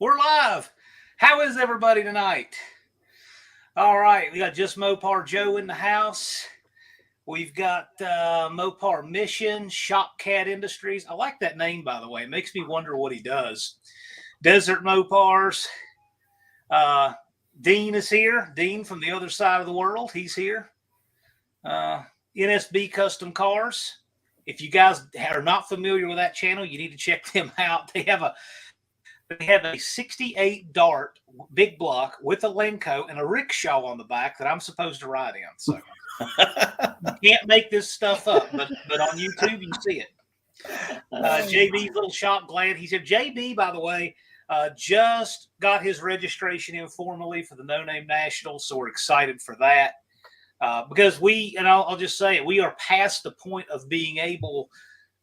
We're live. How is everybody tonight? All right, we got Just Mopar Joe in the house. We've got Mopar Mission, Shopcat Industries. I like that name, by the way. It makes me wonder what he does. Desert Mopars. Dean is here. Dean from the other side of the world. He's here. NSB Custom Cars. If you guys are not familiar with that channel, you need to check them out. They have a 68 Dart big block with a Lenco and a rickshaw on the back that I'm supposed to ride in. So you can't make this stuff up, but on YouTube you see it. JB's little shop, glad he's here. JB, by the way, just got his registration in formally for the No Name Nationals, so we're excited for that. Because I'll just say it, we are past the point of being able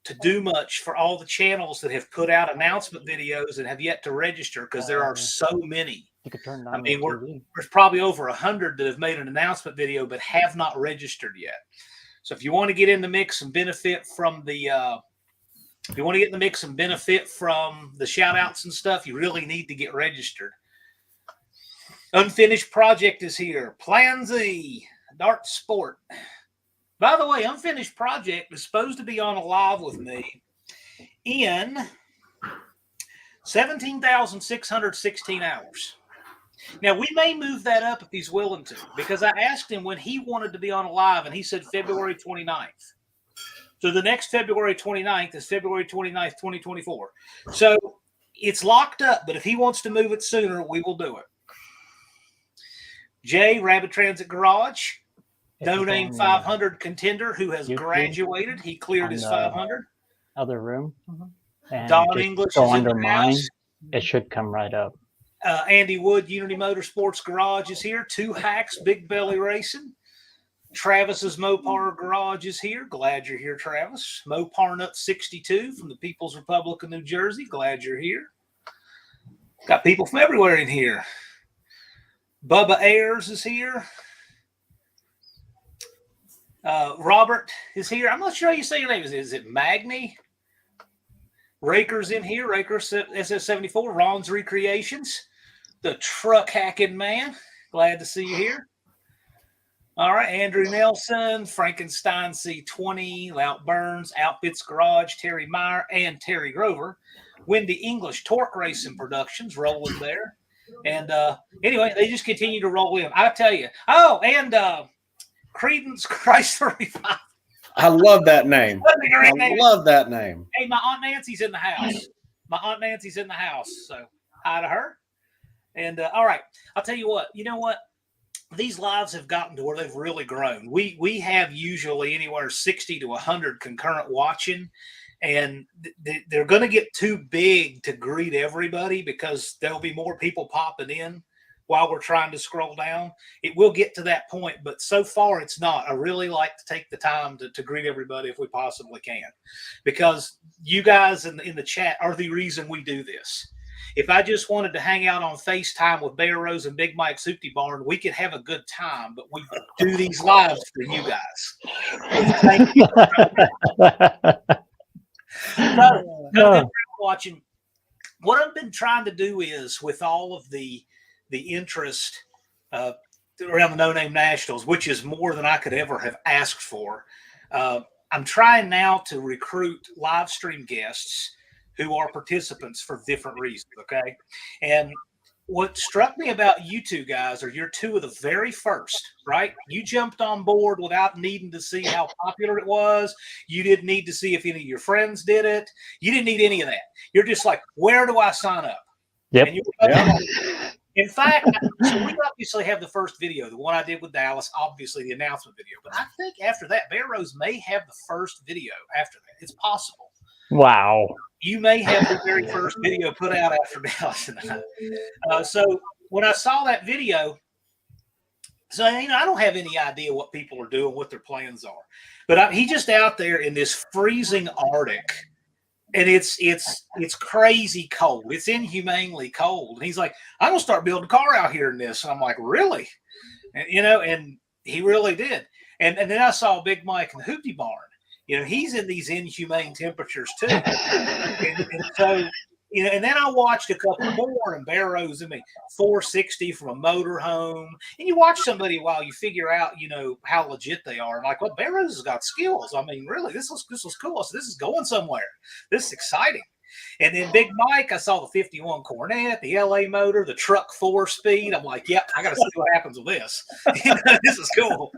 to do much for all the channels that have put out announcement videos and have yet to register, because there are so many. You could turn I mean, there's probably over 100 that have made an announcement video but have not registered yet. So if you want to get in the mix and benefit from the shout outs and stuff, you really need to get registered. Unfinished Project is here. Plan Z, Dart Sport. By the way, Unfinished Project is supposed to be on a live with me in 17,616 hours. Now, we may move that up if he's willing to, because I asked him when he wanted to be on a live, and he said February 29th. So the next February 29th is February 29th, 2024. So it's locked up, but if he wants to move it sooner, we will do it. Jay, Rabbit Transit Garage. No Name 500 contender who has graduated. He cleared his 500. Other room. And Don English go is under in the mine. house. It should come right up. Andy Wood, Unity Motorsports Garage is here. Two Hacks, Big Belly Racing. Travis's Mopar Garage is here. Glad you're here, Travis. Mopar Nut 62 from the People's Republic of New Jersey. Glad you're here. Got people from everywhere in here. Bubba Ayers is here. Robert is here. I'm not sure how you say your name. Is it Magni? Raker's in here. Raker SS74. Ron's Recreations. The truck hacking man. Glad to see you here. All right. Andrew Nelson. Frankenstein C20. Lout Burns. Outfits Garage. Terry Meyer and Terry Grover. Wendy English. Torque Racing Productions. Rolling there. And anyway, they just continue to roll in. I tell you. Oh, and Credence Chrysler Revival. I love that name. Love that name. Hey, my Aunt Nancy's in the house. So hi to her. And all right, I'll tell you what. You know what? These lives have gotten to where they've really grown. We have usually anywhere 60 to 100 concurrent watching, and they're going to get too big to greet everybody because there'll be more people popping in while we're trying to scroll down. It will get to that point, but so far it's not. I really like to take the time to greet everybody if we possibly can, because you guys in the chat are the reason we do this. If I just wanted to hang out on FaceTime with BareRose and Big Mike's Hoopty Barn, we could have a good time, but we do these lives for you guys. Thank you for watching. What I've been trying to do is, with all of the interest around the No Name Nationals, which is more than I could ever have asked for. I'm trying now to recruit live stream guests who are participants for different reasons, okay? And what struck me about you two guys are you're two of the very first, right? You jumped on board without needing to see how popular it was. You didn't need to see if any of your friends did it. You didn't need any of that. You're just like, where do I sign up? Yep. And in fact, so we obviously have the first video, the one I did with Dallas, obviously the announcement video. But I think after that, BareRose may have the first video after that. It's possible. Wow. You may have the very first video put out after Dallas and I. So when I saw that video, so I don't have any idea what people are doing, what their plans are. But he's just out there in this freezing Arctic. And it's crazy cold. It's inhumanely cold. And he's like, I'm going to start building a car out here in this. And I'm like, really? And, and he really did. And then I saw Big Mike in the Hoopty Barn. He's in these inhumane temperatures too. And so And then I watched a couple more, and BareRose, 460 from a motorhome. And you watch somebody while you figure out, how legit they are. And like, well, BareRose has got skills. I mean, really, this was cool. So this is going somewhere. This is exciting. And then Big Mike, I saw the 51 Cornet, the LA motor, the truck 4-speed. I'm like, yep, I got to see what happens with this. This is cool.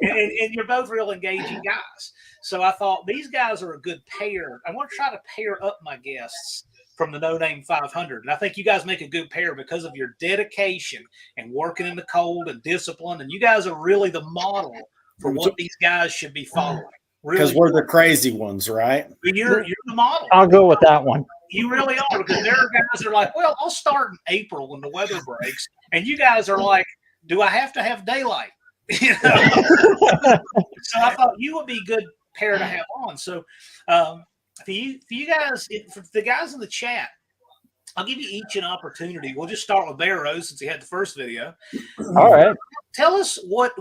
And you're both real engaging guys. So I thought these guys are a good pair. I want to try to pair up my guests from the No Name 500. And I think you guys make a good pair because of your dedication and working in the cold and discipline. And you guys are really the model for what these guys should be following. Because we're the crazy ones, right? You're the model. I'll go with that one. You really are, because there are guys that are like, well, I'll start in April when the weather breaks. And you guys are like, do I have to have daylight? So I thought you would be a good pair to have on. So for you guys, for the guys in the chat, I'll give you each an opportunity. We'll just start with BareRose since he had the first video. All right. Tell us what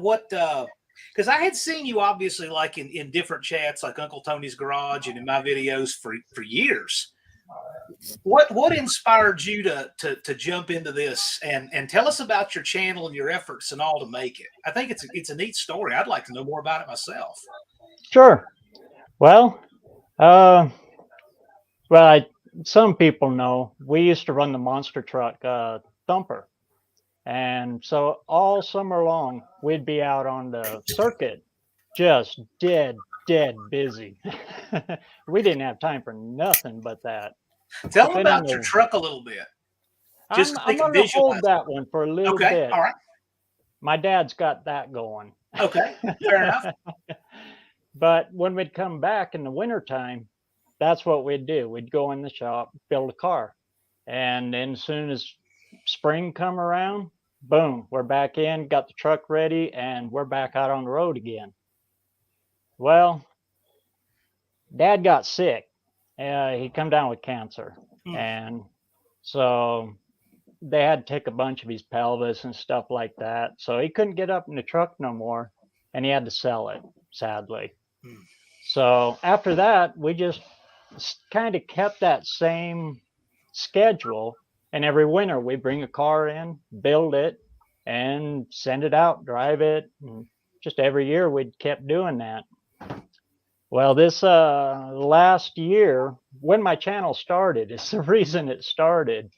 because I had seen you obviously like in different chats, like Uncle Tony's Garage and in my videos for years. What inspired you to jump into this and tell us about your channel and your efforts and all to make it? I think it's a neat story. I'd like to know more about it myself. Sure. Well, some people know we used to run the monster truck Thumper. And so all summer long, we'd be out on the circuit, just dead busy. We didn't have time for nothing but that. Tell them about your truck a little bit. Just I'm going to hold that one for a little bit. All right. My dad's got that going. Okay, fair enough. But when we'd come back in the wintertime, that's what we'd do. We'd go in the shop, build a car. And then as soon as spring come around, boom, we're back in, got the truck ready, and we're back out on the road again. Well, Dad got sick. He come down with cancer. And so they had to take a bunch of his pelvis and stuff like that. So he couldn't get up in the truck no more, and he had to sell it, sadly. So after that, we just kind of kept that same schedule. And every winter, we bring a car in, build it, and send it out, drive it. And just every year, we'd kept doing that. Well, this last year, when my channel started, it's the reason it started.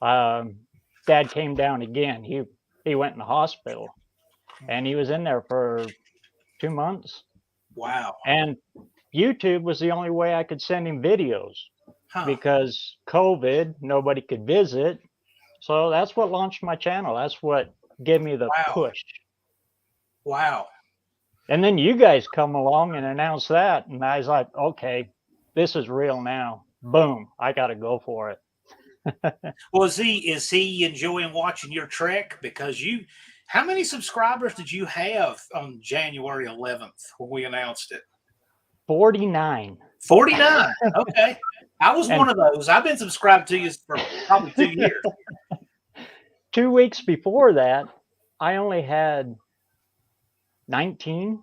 Dad came down again. He went in the hospital, and he was in there for 2 months. Wow. And YouTube was the only way I could send him videos. Because COVID, nobody could visit. So that's what launched my channel. That's what gave me the push. Wow. And then you guys come along and announce that. And I was like, okay, this is real now. Boom, I got to go for it. Well, is he enjoying watching your trek? Because how many subscribers did you have on January 11th when we announced it? 49. 49. Okay. I was one of those. I've been subscribed to you for probably 2 years. 2 weeks before that, I only had 19.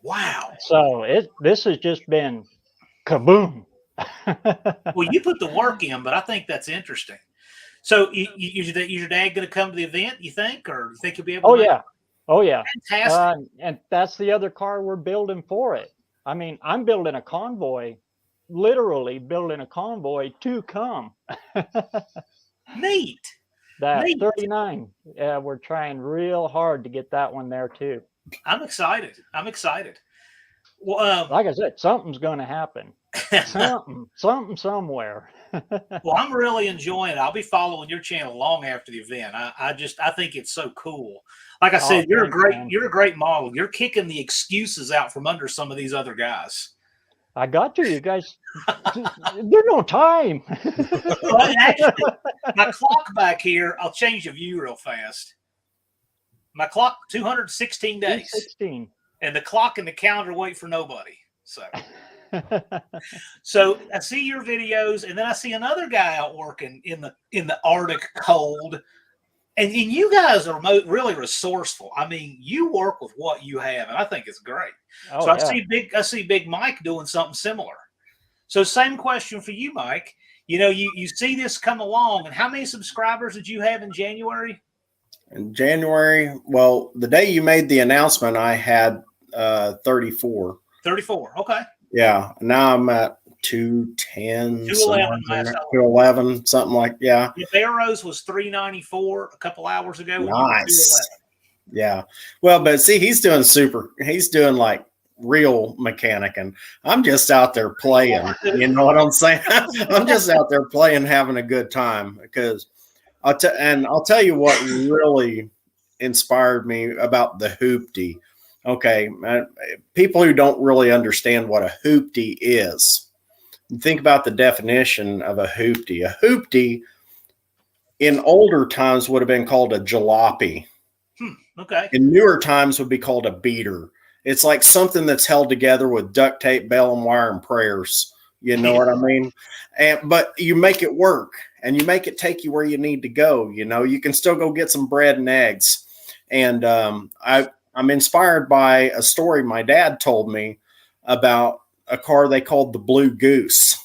Wow. So this has just been kaboom. Well, you put the work in, but I think that's interesting. So is your dad going to come to the event, you think? Or you think he'll be able to? Oh, yeah. Fantastic. And that's the other car we're building for it. I mean, I'm building a convoy. Literally building a convoy to come. Neat. Neat. 39. Yeah, we're trying real hard to get that one there too. I'm excited. Well, like I said, something's going to happen. something somewhere. Well, I'm really enjoying it. I'll be following your channel long after the event. I think it's so cool. Like I said, you're a great model. You're kicking the excuses out from under some of these other guys. I got to, you guys. There's no time. Well, actually, my clock back here, I'll change the view real fast. My clock, 216 days. 216. And the clock and the calendar wait for nobody. So I see your videos, and then I see another guy out working in the Arctic cold. And you guys are really resourceful. I mean, you work with what you have, and I think it's great. Oh, so I see Big Mike doing something similar. So same question for you, Mike. you know, you see this come along, and how many subscribers did you have in January? In January, well, the day you made the announcement, I had 34. 34. Okay. Yeah. Now I'm at 210, 211 last 211, something like, yeah. BareRose was 394 a couple hours ago. Nice. Yeah. Well, but see, he's doing like real mechanic, and I'm just out there playing. You know what I'm saying? I'm just out there playing, having a good time, because I'll tell you what really inspired me about the hoopty. Okay, people who don't really understand what a hoopty is, think about the definition of a hoopty. A hoopty in older times would have been called a jalopy. Okay. In newer times would be called a beater. It's like something that's held together with duct tape, bale and wire, and prayers. You know what I mean? But you make it work, and you make it take you where you need to go. You know, you can still go get some bread and eggs. And I'm inspired by a story my dad told me about a car they called the Blue Goose.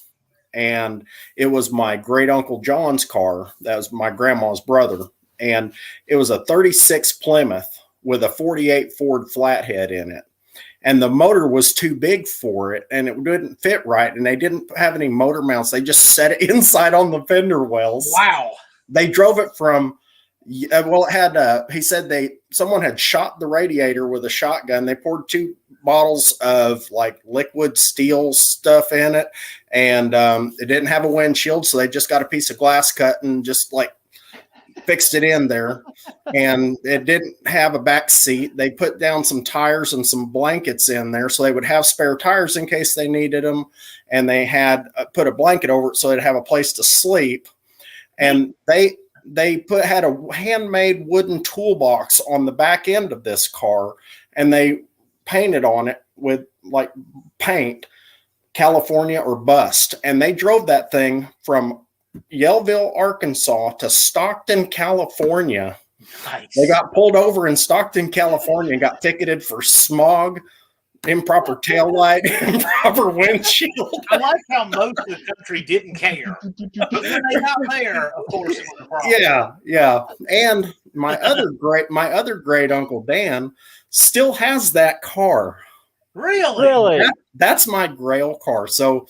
And it was my great uncle John's car. That was my grandma's brother. And it was a 36 Plymouth with a 48 Ford flathead in it. And the motor was too big for it, and it didn't fit right. And they didn't have any motor mounts. They just set it inside on the fender wells. Wow. They drove it from, well, it had, he said someone had shot the radiator with a shotgun. They poured 2 bottles of like liquid steel stuff in it. And it didn't have a windshield. So they just got a piece of glass cut and just like fixed it in there. And it didn't have a back seat. They put down some tires and some blankets in there so they would have spare tires in case they needed them. And they had put a blanket over it so they'd have a place to sleep. And they had a handmade wooden toolbox on the back end of this car, and they painted on it with like paint, California or bust. And they drove that thing from Yellville, Arkansas to Stockton, California. Nice. They got pulled over in Stockton, California, and got ticketed for smog, improper taillight, improper windshield. I like how most of the country didn't care. But when they got there, of course, it was a problem. Yeah. And my other great uncle Dan still has that car. Really? That's my Grail car. So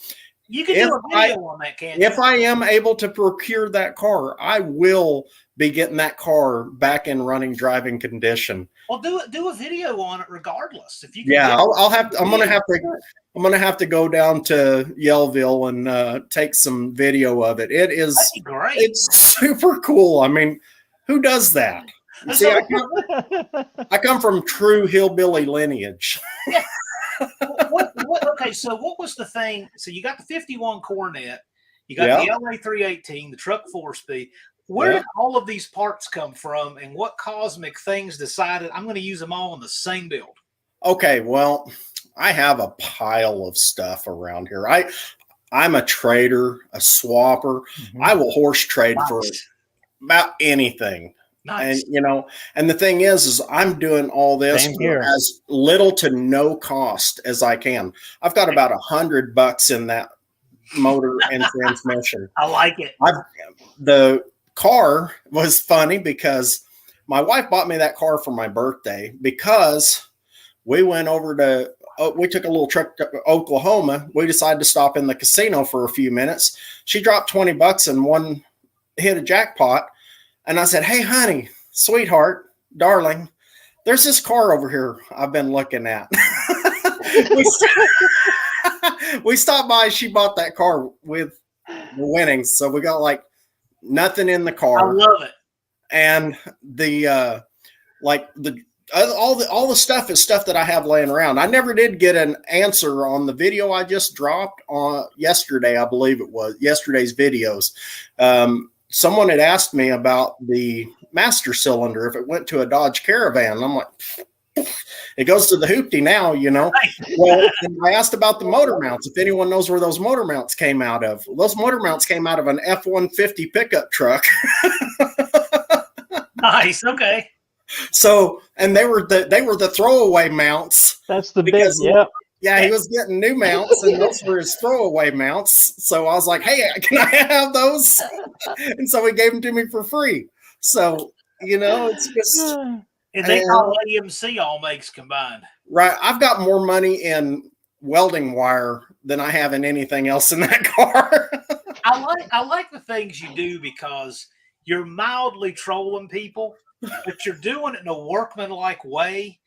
you can do a video on that, can't you? If I am able to procure that car, I will be getting that car back in running driving condition. Well, do a video on it regardless. If you can I'm gonna have to go down to Yellville and take some video of it. That'd be great. It's super cool. I mean, who does that? See, I come from true hillbilly lineage. Yeah. Okay, so what was the thing? So you got the 51 Cornet, you got the LA 318, the truck 4-speed. Where did all of these parts come from, and what cosmic things decided I'm going to use them all in the same build? Okay, well, I have a pile of stuff around here. I'm a trader, a swapper. Mm-hmm. I will horse trade for about anything. Nice. And and the thing is I'm doing all this for as little to no cost as I can. I've got about $100 in that motor and transmission. I like it. The car was funny because my wife bought me that car for my birthday because we went over to we took a little trip to Oklahoma. We decided to stop in the casino for a few minutes. She dropped $20 and hit a jackpot. And I said, "Hey, honey, sweetheart, darling, there's this car over here I've been looking at." We stopped by. She bought that car with the winnings. So we got like nothing in the car. I love it. And all the stuff is stuff that I have laying around. I never did get an answer on the video I just dropped on yesterday. I believe it was yesterday's videos. Someone had asked me about the master cylinder, if it went to a Dodge Caravan. And I'm like, it goes to the Hoopty now, Well, I asked about the motor mounts, if anyone knows where those motor mounts came out of. Those motor mounts came out of an F-150 pickup truck. Nice. Okay. So, and they were the throwaway mounts. That's the big, Yeah, he was getting new mounts, and those were his throwaway mounts. So I was like, "Hey, can I have those?" And so he gave them to me for free. So it's just And they call AMC all makes combined. right. I've got more money in welding wire than I have in anything else in that car. I like the things you do because you're mildly trolling people, but you're doing it in a workmanlike way,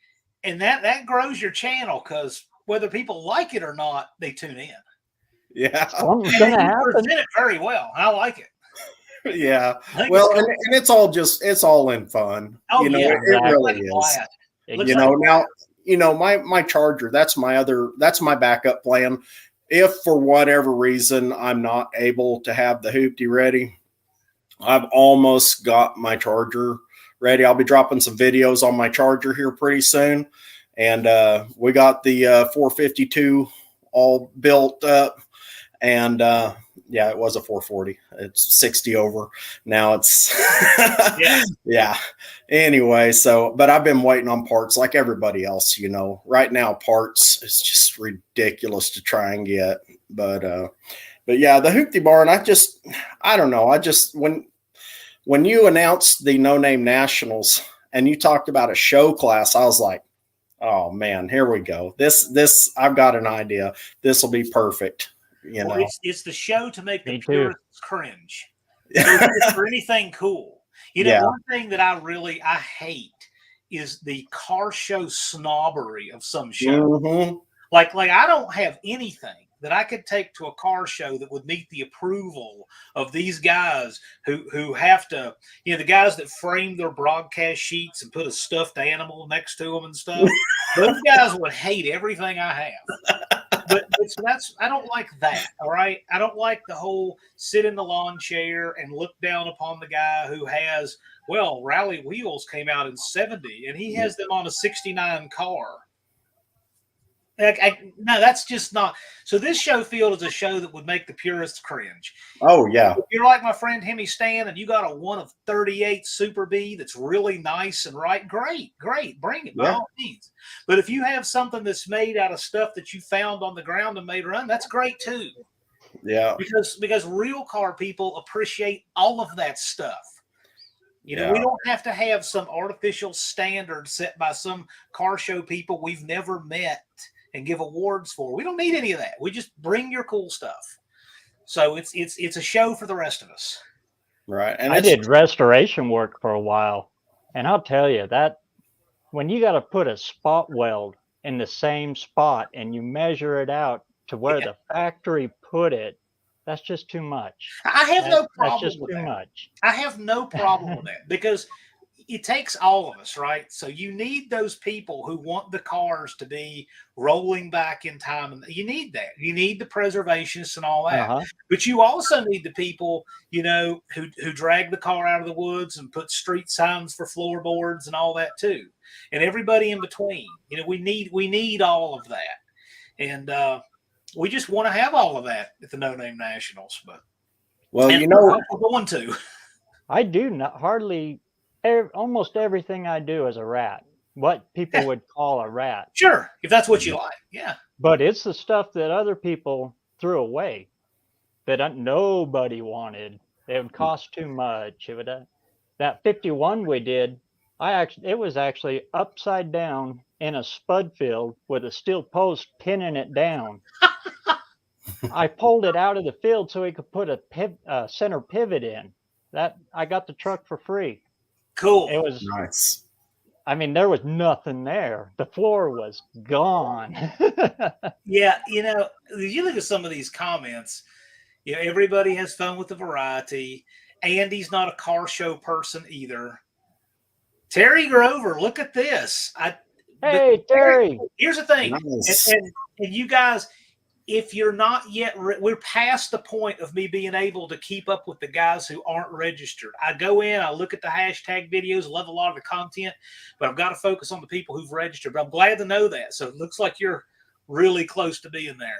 and that grows your channel because whether people like it or not, they tune in. Yeah, Something's gonna You happen. present it very well. I like it. yeah. I think Well, it's and it's all in fun. Oh, it exactly. really is. blast. Looks Now, my charger, that's my backup plan. If for whatever reason I'm not able to have the Hoopty ready, I've almost got my charger ready. I'll be dropping some videos on my charger here pretty soon. And we got the 452 all built up. And yeah, it was a 440. It's 60 over. Now it's yeah. Anyway, but I've been waiting on parts like everybody else, Right now, parts is just ridiculous to try and get. But yeah, the Hoopty barn, I don't know. When you announced the No Name Nationals and you talked about a show class, I was like, oh man, here we go. This I've got an idea. This will be perfect. It's the show to make the Me too. purists cringe. For anything cool. One thing that I hate is the car show snobbery of some shows. Mm-hmm. Like I don't have anything that I could take to a car show that would meet the approval of these guys who have to, the guys that frame their broadcast sheets and put a stuffed animal next to them and stuff. Those guys would hate everything I have. But I don't like that. All right. I don't like the whole sit in the lawn chair and look down upon the guy who has, Rally Wheels came out in 70 and he has them on a 69 car. No, that's just not. So this show field is a show that would make the purists cringe. Oh yeah. If you're like my friend Hemi Stan and you got a 1 of 38 Super B that's really nice and right, great, bring it by all means. But if you have something that's made out of stuff that you found on the ground and made run, that's great too. Yeah. Because real car people appreciate all of that stuff. We don't have to have some artificial standard set by some car show people we've never met and give awards for. We don't need any of that. We just bring your cool stuff. So it's a show for the rest of us. Right. And I did restoration work for a while, and I'll tell you that when you got to put a spot weld in the same spot and you measure it out to where the factory put it, that's just too much. I have no problem that's just with too that. much. I have no problem with that because it takes all of us, right? So you need those people who want the cars to be rolling back in time. And you need that. You need the preservationists and all that. But you also need the people, who drag the car out of the woods and put street signs for floorboards and all that too. And everybody in between. We need all of that. And we just want to have all of that at the No Name Nationals. But we're going to. I do not hardly almost everything I do is a rat. What people would call a rat. Sure, if that's what you like, yeah. But it's the stuff that other people threw away that nobody wanted. It would cost too much. It would, that 51 we did, it was actually upside down in a spud field with a steel post pinning it down. I pulled it out of the field so he could put a center pivot in. That I got the truck for free. Cool. It was nice. I mean, there was nothing there. The floor was gone. Yeah, you look at some of these comments. Everybody has fun with the variety. Andy's not a car show person either. Terry Grover, look at this. Hey, Terry. Here's the thing, Nice. and you guys. If you're not yet, we're past the point of me being able to keep up with the guys who aren't registered. I go in, I look at the hashtag videos, love a lot of the content, but I've got to focus on the people who've registered. But I'm glad to know that. So it looks like you're really close to being there.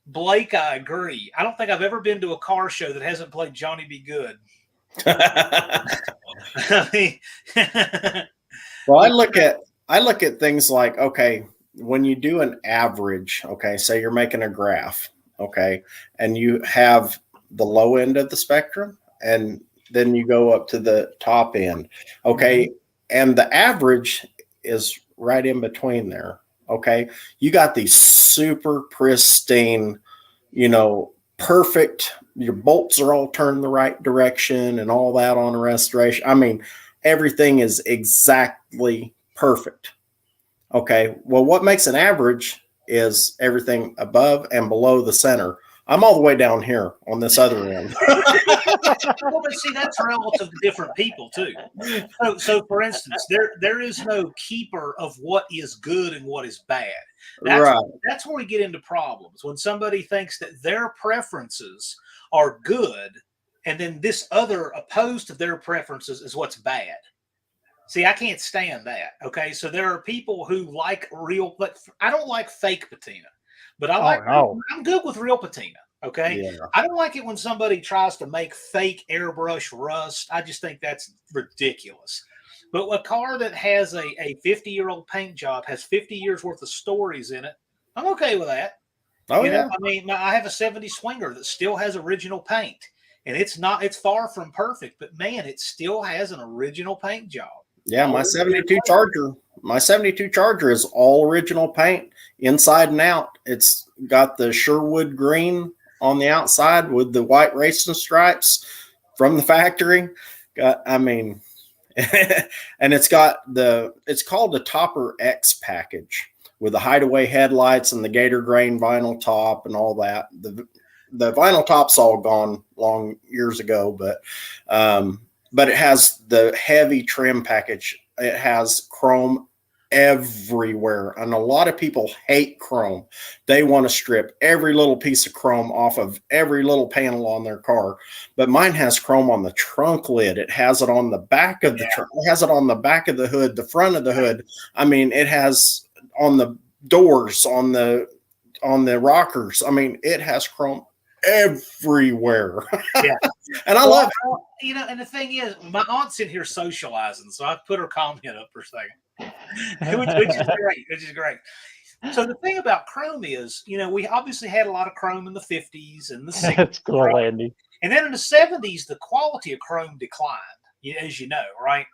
Blake, I agree. I don't think I've ever been to a car show that hasn't played Johnny Be Good. Well, I look at things like, okay, when you do an average, okay, say you're making a graph, okay, and you have the low end of the spectrum and then you go up to the top end, okay, and the average is right in between there, okay. You got these super pristine, perfect, your bolts are all turned the right direction and all that on a restoration. I mean, everything is exactly perfect. Okay. Well, what makes an average is everything above and below the center. I'm all the way down here on this other end. Well, but see, that's relative to different people too. So for instance, there is no keeper of what is good and what is bad. That's where we get into problems when somebody thinks that their preferences are good, and then this other opposed to their preferences is what's bad. See, I can't stand that. Okay, so there are people who like real, but I don't like fake patina, but I'm good with real patina. Okay, Yeah. I don't like it when somebody tries to make fake airbrush rust. I just think that's ridiculous. But a car that has a 50-year-old paint job, has 50 years worth of stories in it, I'm okay with that. Oh, You know, yeah. I mean, I have a 70 Swinger that still has original paint, and it's far from perfect, but man, it still has an original paint job. Yeah, my 72 Charger is all original paint inside and out. It's got the Sherwood green on the outside with the white racing stripes from the factory. And it's called the Topper X package with the hideaway headlights and the gator grain vinyl top and all that. The vinyl top's all gone long years ago, but it has the heavy trim package. It has chrome everywhere. And a lot of people hate chrome. They want to strip every little piece of chrome off of every little panel on their car. But mine has chrome on the trunk lid. It has it on the back of the trunk. It has it on the back of the hood, the front of the hood. I mean, it has on the doors, on the rockers. I mean, it has chrome everywhere. Yeah. And I love it. And the thing is, my aunt's in here socializing, so I put her comment up for a second, which is great. So the thing about chrome is, we obviously had a lot of chrome in the 50s and the 60s. That's cool, right? Andy. And then in the 70s, the quality of chrome declined, as you know, right?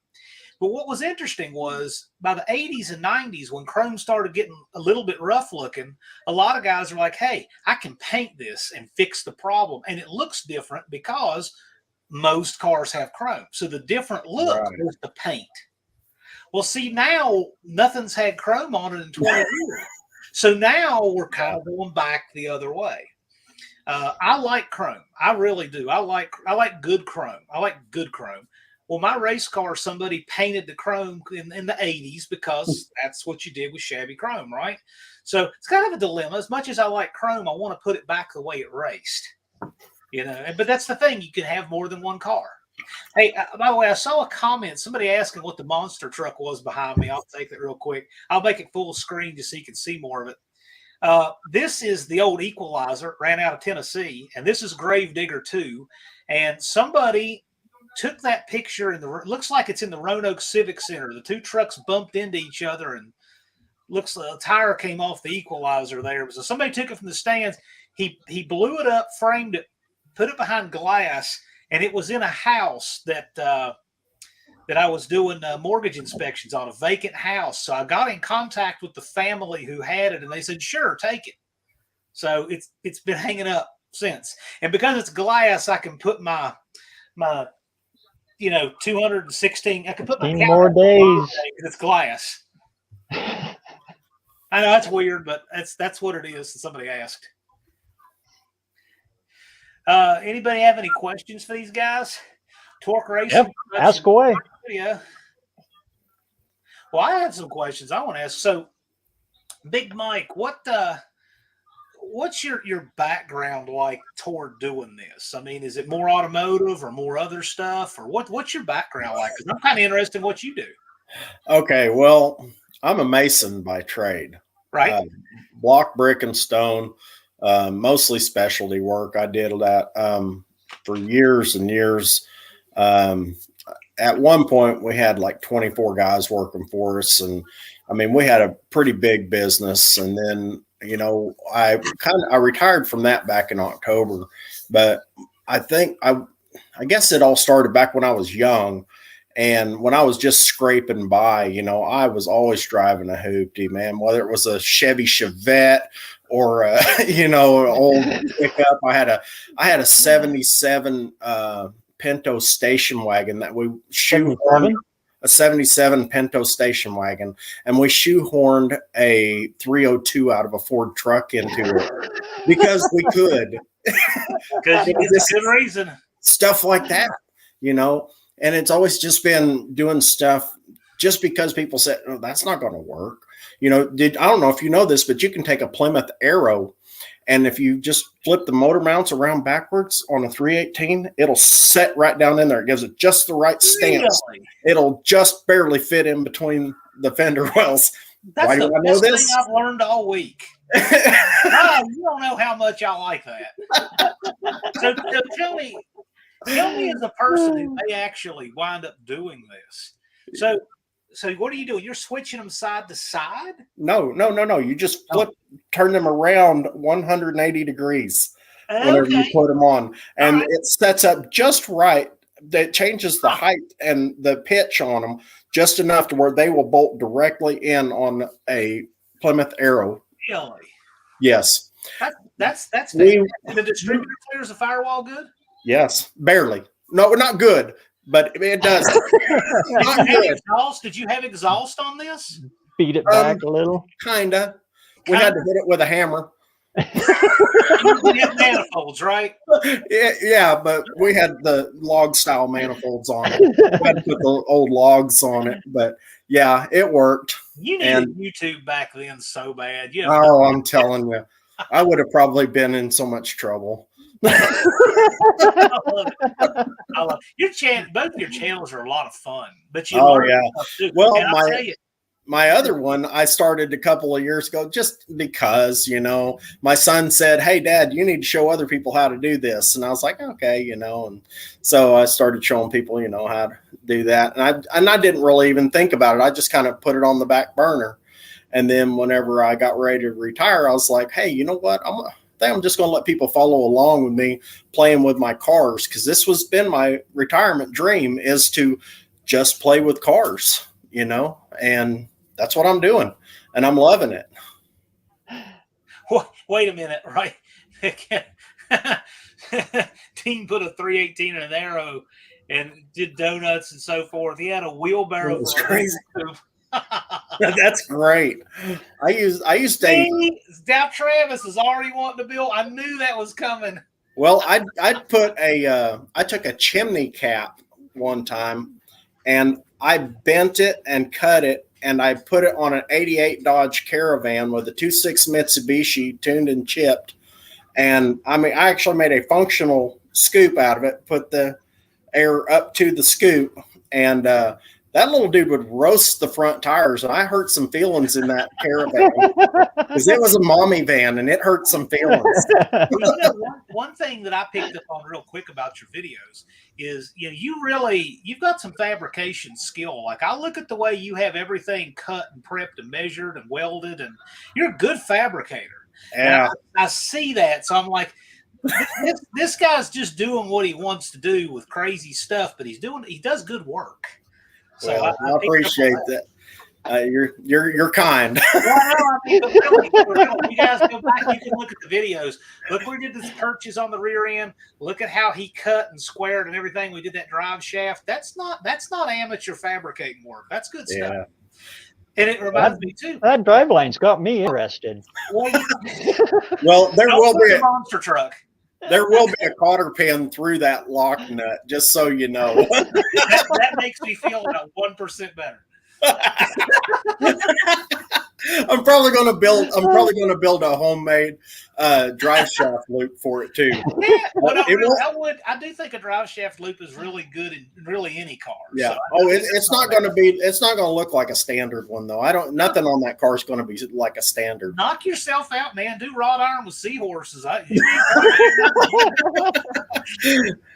But what was interesting was by the 80s and 90s, when chrome started getting a little bit rough looking, a lot of guys are like, hey, I can paint this and fix the problem. And it looks different because most cars have chrome. So the different look is the paint. Well, see, now nothing's had chrome on it in 20 years. So now we're kind of going back the other way. I like chrome. I really do. I like good chrome. I like good chrome. Well, my race car, somebody painted the chrome in the 80s because that's what you did with shabby chrome, right? So it's kind of a dilemma. As much as I like chrome, I want to put it back the way it raced, But that's the thing. You can have more than one car. Hey, by the way, I saw a comment. Somebody asking what the monster truck was behind me. I'll take that real quick. I'll make it full screen just so you can see more of it. This is the old Equalizer, ran out of Tennessee, and this is Gravedigger 2. And somebody took that picture looks like it's in the Roanoke Civic Center. The two trucks bumped into each other and looks like a tire came off the Equalizer there. So somebody took it from the stands. He blew it up, framed it, put it behind glass, and it was in a house that I was doing mortgage inspections on, a vacant house. So I got in contact with the family who had it, and they said, sure, take it. So it's been hanging up since. And because it's glass, I can put my 216. I can put my more days. It's glass. I know that's weird, but that's what it is. Somebody asked. Anybody have any questions for these guys? Torque Racing. Yep. Ask away. Video. Well, I have some questions I want to ask. So, Big Mike, what's your background like toward doing this? I mean, is it more automotive or more other stuff, or what's your background like? Because I'm kind of interested in what you do. Okay, well, I'm a mason by trade, right? Block, brick, and stone, mostly specialty work. I did that for years and years. At one point, we had like 24 guys working for us, and I mean, we had a pretty big business, and then, you know, I retired from that back in October, but I think I guess it all started back when I was young. And when I was just scraping by, you know, I was always driving a hoopty, man, whether it was a Chevy Chevette or you know, an old pickup. I had a 77 Pinto station wagon that we shoehorned, a 77 Pinto station wagon, and we shoehorned a 302 out of a Ford truck into it because we could. Because it's a good reason. Stuff like that, you know. And it's always just been doing stuff just because people said, oh, that's not going to work. You know, I don't know if you know this, but you can take a Plymouth Arrow, and if you just flip the motor mounts around backwards on a 318, it'll set right down in there. It gives it just the right stance. Really? It'll just barely fit in between the fender wells. That's Why do I know this? Thing I've learned all week. Oh, you don't know how much I like that. So tell me as a person who may actually wind up doing this. So what are you doing? You're switching them side to side? No. You just turn them around 180 degrees whenever you put them on. And it sets up just right. That changes the height and the pitch on them just enough to where they will bolt directly in on a Plymouth Arrow. Really? Yes. That's fantastic. And the distributor clears the firewall good? Yes, barely. No, not good, but it does. Not good. Did you have exhaust on this? Beat it back a little. Kinda. We had to hit it with a hammer. You had manifolds, right? Yeah, but we had the log style manifolds on it. We had to put the old logs on it, but yeah, it worked. You needed YouTube back then so bad. I'm telling you, I would have probably been in so much trouble. I love it. Your both your channels are a lot of fun, but you learn stuff too. Well, my other one I started a couple of years ago just because, you know, my son said, "Hey, Dad, you need to show other people how to do this," and I was like, "Okay," you know, and so I started showing people, you know, how to do that, and I didn't really even think about it. I just kind of put it on the back burner, and then whenever I got ready to retire, I was like, "Hey, you know what? I'm just going to let people follow along with me playing with my cars," because this was been my retirement dream, is to just play with cars, you know, and that's what I'm doing, and I'm loving it. Wait a minute, right? Dean put a 318 in an Arrow and did donuts and so forth. He had a wheelbarrow. It was crazy. That's great. I used to. Now Travis is already wanting to build. I knew that was coming. Well, I took a chimney cap one time, and I bent it and cut it, and I put it on an '88 Dodge Caravan with a 2.6 Mitsubishi tuned and chipped. And I mean, I actually made a functional scoop out of it, put the air up to the scoop, and that little dude would roast the front tires, and I hurt some feelings in that Caravan because it was a mommy van, and it hurt some feelings. One thing that I picked up on real quick about your videos is, you know, you've got some fabrication skill. Like, I look at the way you have everything cut and prepped and measured and welded, and you're a good fabricator. Yeah, I see that, so I'm like, this guy's just doing what he wants to do with crazy stuff, but he does good work. So well, I appreciate that. You're kind. Well, you guys go back. You can look at the videos. Look, we did the perches on the rear end. Look at how he cut and squared and everything. We did that drive shaft. That's not amateur fabricating work. That's good stuff. Yeah. And it reminds me too. That driveline's got me interested. Well, there will be a monster truck. There will be a cotter pin through that lock nut, just so you know. that makes me feel about 1% better. I'm probably going to build a homemade drive shaft loop for it too. Yeah, I do think a drive shaft loop is really good in really any car. Yeah. So it's not going to look like a standard one though. Nothing on that car is going to be like a standard. Knock yourself out, man. Do wrought iron with seahorses. But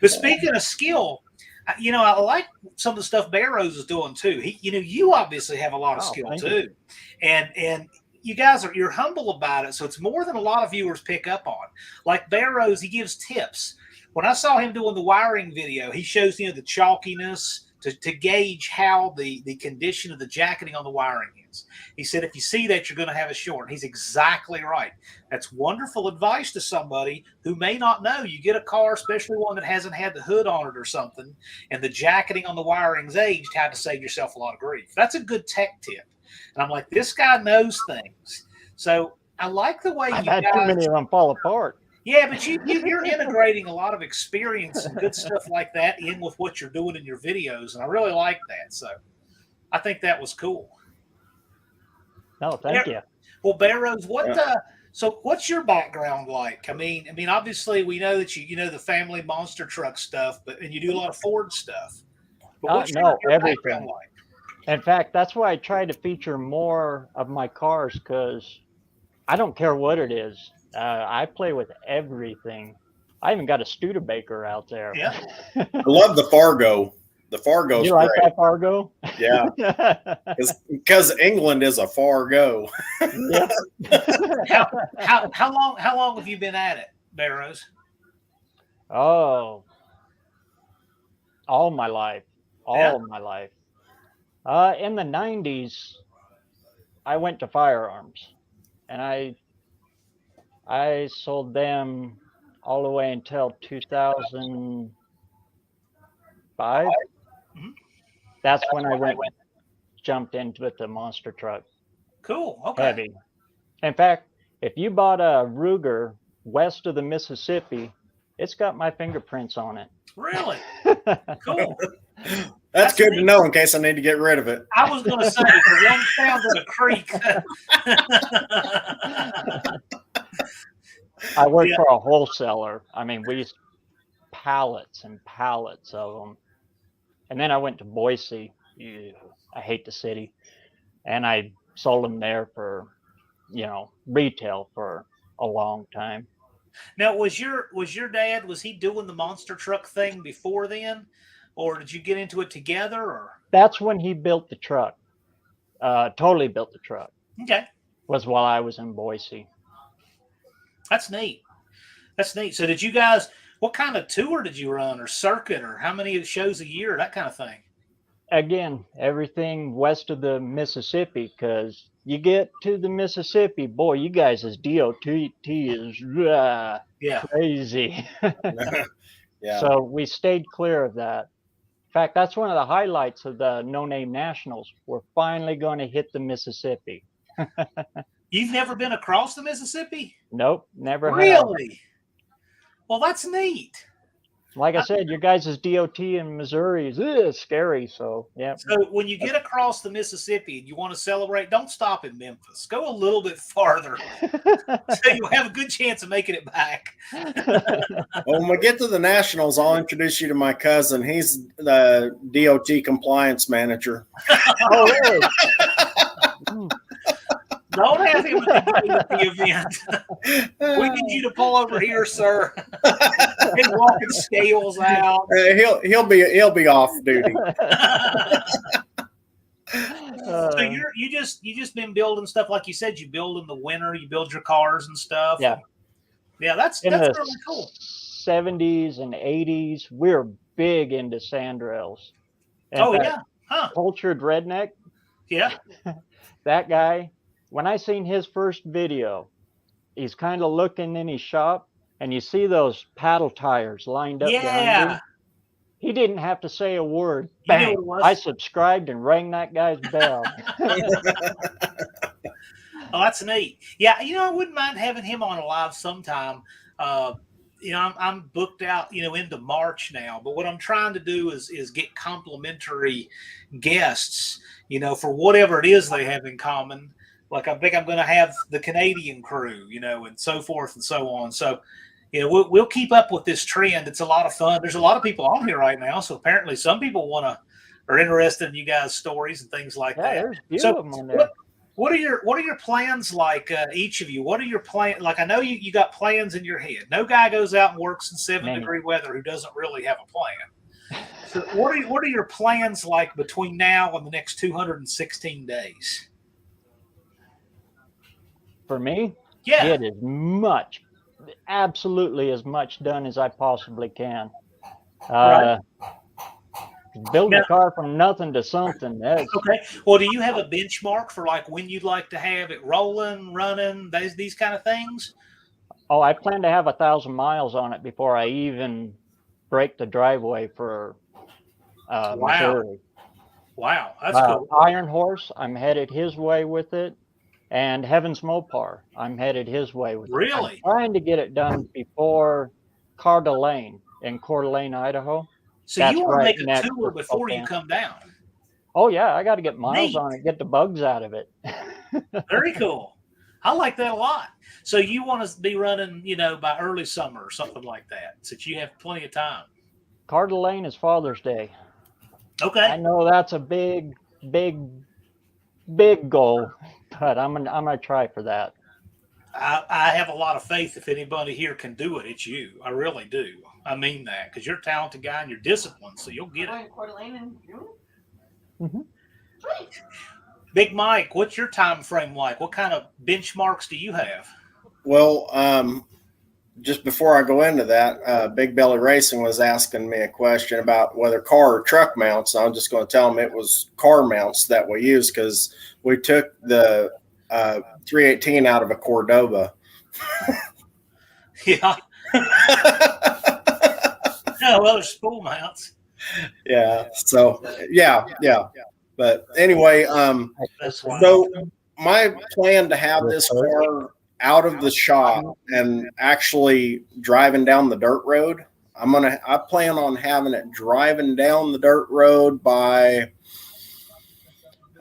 speaking of skill, I like some of the stuff BareRose is doing too. You obviously have a lot of Oh, skill thank too, you. and you guys you're humble about it, so it's more than a lot of viewers pick up on. Like BareRose, he gives tips. When I saw him doing the wiring video, he shows the chalkiness to gauge how the condition of the jacketing on the wiring is. He said if you see that, you're going to have a short. He's exactly right. That's wonderful advice to somebody who may not know. You get a car, especially one that hasn't had the hood on it or something, and the jacketing on the wiring's aged, how to save yourself a lot of grief. That's a good tech tip. And I'm like, this guy knows things. So I like the way I've you had guys. too many of them fall apart. Yeah, but you're integrating a lot of experience and good stuff like that in with what you're doing in your videos, and I really like that. So I think that was cool. No, thank you. Well, BareRose, so what's your background like? I mean, obviously we know that you know the family monster truck stuff, and you do a lot of Ford stuff. But what's your everything. background like? In fact, that's why I try to feature more of my cars, because I don't care what it is. I play with everything. I even got a Studebaker out there. Yeah. I love the Fargo. The Fargo's You like great. that Fargo? Yeah. Because England is a Fargo. Yep. How long have you been at it, BareRose? Oh, all my life. All my life. In the 90s, I went to firearms, and I sold them all the way until 2005. Mm-hmm. That's when I jumped into the monster truck. Cool. Okay. Heavy. In fact, if you bought a Ruger west of the Mississippi, it's got my fingerprints on it. Really? Cool. That's good to know in case I need to get rid of it. I was going to say, the one found in a creek. I worked for a wholesaler. I mean, we used pallets and pallets of them. And then I went to Boise. I hate the city. And I sold them there for, retail for a long time. Now, was your dad, was he doing the monster truck thing before then? Or did you get into it together? Or that's when he built the truck. Totally built the truck. Okay. Was while I was in Boise. That's neat. That's neat. So did you guys, what kind of tour did you run, or circuit, or how many shows a year, that kind of thing? Again, everything west of the Mississippi, because you get to the Mississippi, boy, you guys' DOT is crazy. Yeah. So we stayed clear of that. In fact, that's one of the highlights of the No Name Nationals. We're finally going to hit the Mississippi. You've never been across the Mississippi? Nope, never have. Really? Well, that's neat. Like I said, your guys' DOT in Missouri is scary. So, yeah. So when you get across the Mississippi and you want to celebrate, don't stop in Memphis. Go a little bit farther so you have a good chance of making it back. Well, when we get to the Nationals, I'll introduce you to my cousin. He's the DOT compliance manager. Oh, really? Don't have him at the event. We need you to pull over here, sir. And walking scales out. He'll be off duty. So you just been building stuff, like you said. You build in the winter. You build your cars and stuff. Yeah, that's really cool. 70s and 80s, we were big into sandrails. Cultured Redneck. Yeah, that guy. When I seen his first video, he's kind of looking in his shop, and you see those paddle tires lined up behind him. He didn't have to say a word. Bang! I subscribed and rang that guy's bell. Oh, that's neat. Yeah, I wouldn't mind having him on live sometime. I'm booked out, into March now. But what I'm trying to do is get complimentary guests, for whatever it is they have in common. Like, I think I'm going to have the Canadian crew, and so forth and so on. So, we'll keep up with this trend. It's a lot of fun. There's a lot of people on here right now. So apparently some people are interested in you guys' stories and things like that. There's a few of them on there. What are your plans like, each of you? What are your plans? Like, I know you got plans in your head. No guy goes out and works in 7-degree weather who doesn't really have a plan. So what are your plans like between now and the next 216 days? For me, Yeah. get absolutely as much done as I possibly can. Right. Building Now, a car from nothing to something. okay. Well, do you have a benchmark for like when you'd like to have it rolling, running, these kind of things? Oh, I plan to have 1,000 miles on it before I even break the driveway for Wow. Missouri. Wow. That's cool. Iron Horse, I'm headed his way with it. And Heaven's Mopar, I'm headed his way with it. Really? I'm trying to get it done before Coeur d'Alene in Coeur d'Alene, Idaho. So That's you want to right make a next tour to before you Spokane. come down? Oh yeah, I got to get miles Neat. on it, get the bugs out of it. Very cool. I like that a lot. So you want to be running, by early summer or something like that, since you have plenty of time. Coeur d'Alene is Father's Day. Okay. I know that's a big goal, but I'm gonna try for that. I have a lot of faith if anybody here can do it, it's you. I really do. I mean that because you're a talented guy and you're disciplined, so you'll get it. Coeur d'Alene in June? Mm-hmm. Sweet. Big Mike, what's your time frame like? What kind of benchmarks do you have? Well, just before I go into that, Big Belly Racing was asking me a question about whether car or truck mounts. I'm just going to tell them it was car mounts that we used because we took the 318 out of a Cordoba. Yeah. No, well, there's spool mounts. Yeah. So yeah. But anyway, so my plan to have this car out of the shop and actually driving down the dirt road. I plan on having it driving down the dirt road by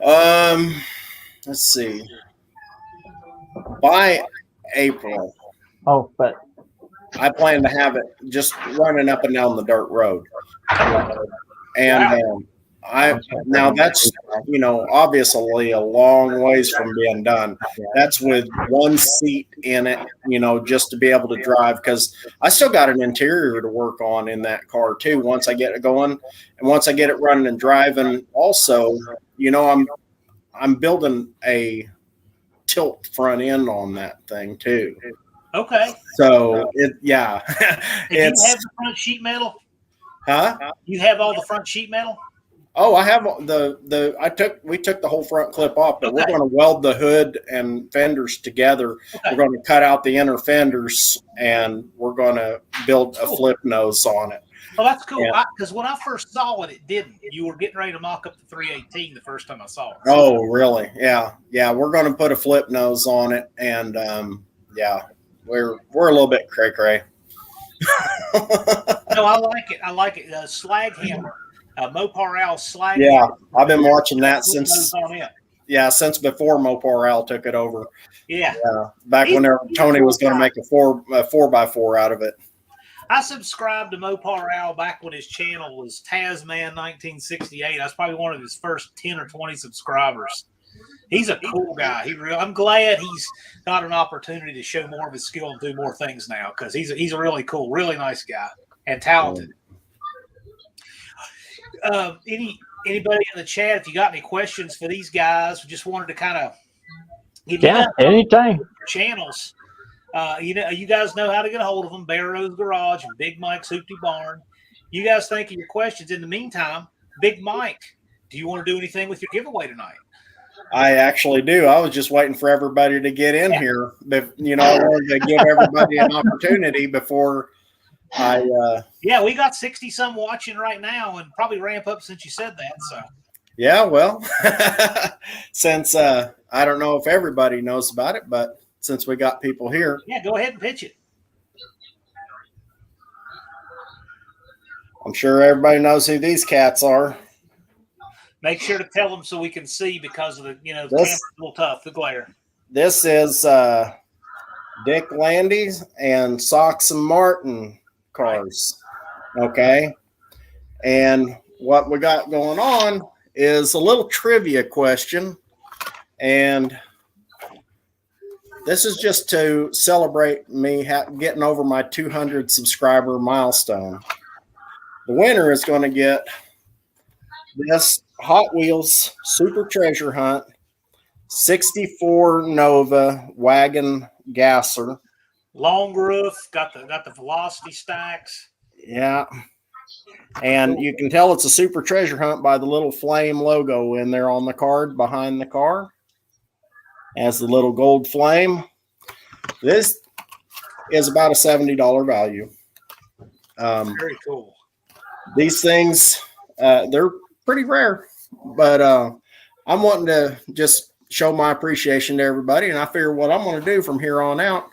let's see, by April. Oh, but I plan to have it just running up and down the dirt road. And now that's, obviously a long ways from being done. That's with one seat in it, just to be able to drive, because I still got an interior to work on in that car too once I get it going. And once I get it running and driving, also, I'm building a tilt front end on that thing too. Okay. So Did you have the front sheet metal? Huh? You have all the front sheet metal? Oh, I have we took the whole front clip off, but we're going to weld the hood and fenders together. Okay. We're going to cut out the inner fenders and we're going to build a flip nose on it. Oh, that's cool. Because when I first saw it, it didn't. You were getting ready to mock up the 318 the first time I saw it. Oh, really? Yeah. Yeah. We're going to put a flip nose on it. And we're a little bit cray-cray. No, I like it. I like it. Slag hammer. Mopar Al slag. Yeah, hammer. I've been watching that since before Mopar Al took it over. Yeah. Back when Tony was going to make a 4x4 out of it. I subscribed to Mopar Al back when his channel was Tasman 1968. I was probably one of his first 10 or 20 subscribers. He's a cool guy. I'm glad he's got an opportunity to show more of his skill and do more things now because he's a really cool, really nice guy and talented. Anybody in the chat, if you got any questions for these guys, we just wanted to kind of anytime channels. You guys know how to get a hold of them. BareRose Garage and Big Mike's Hoopty Barn. You guys think of your questions. In the meantime, Big Mike, do you want to do anything with your giveaway tonight? I actually do. I was just waiting for everybody to get in here. I wanted to give everybody an opportunity before we got 60 some watching right now and probably ramp up since you said that. So yeah, well, since I don't know if everybody knows about it, but since we got people here, go ahead and pitch it. I'm sure everybody knows who these cats are. Make sure to tell them so we can see because of the camera's a little tough, the glare. This is Dick Landy's and Sox and Martin cars. Right. Okay. And what we got going on is a little trivia question. And this is just to celebrate me getting over my 200 subscriber milestone. The winner is going to get this Hot Wheels Super Treasure Hunt 64 Nova wagon gasser. Long roof, got the velocity stacks. Yeah. And you can tell it's a Super Treasure Hunt by the little flame logo in there on the card behind the car. Has the little gold flame. This is about a $70 value. Very cool. These things, they're pretty rare, but I'm wanting to just show my appreciation to everybody, and I figure what I'm going to do from here on out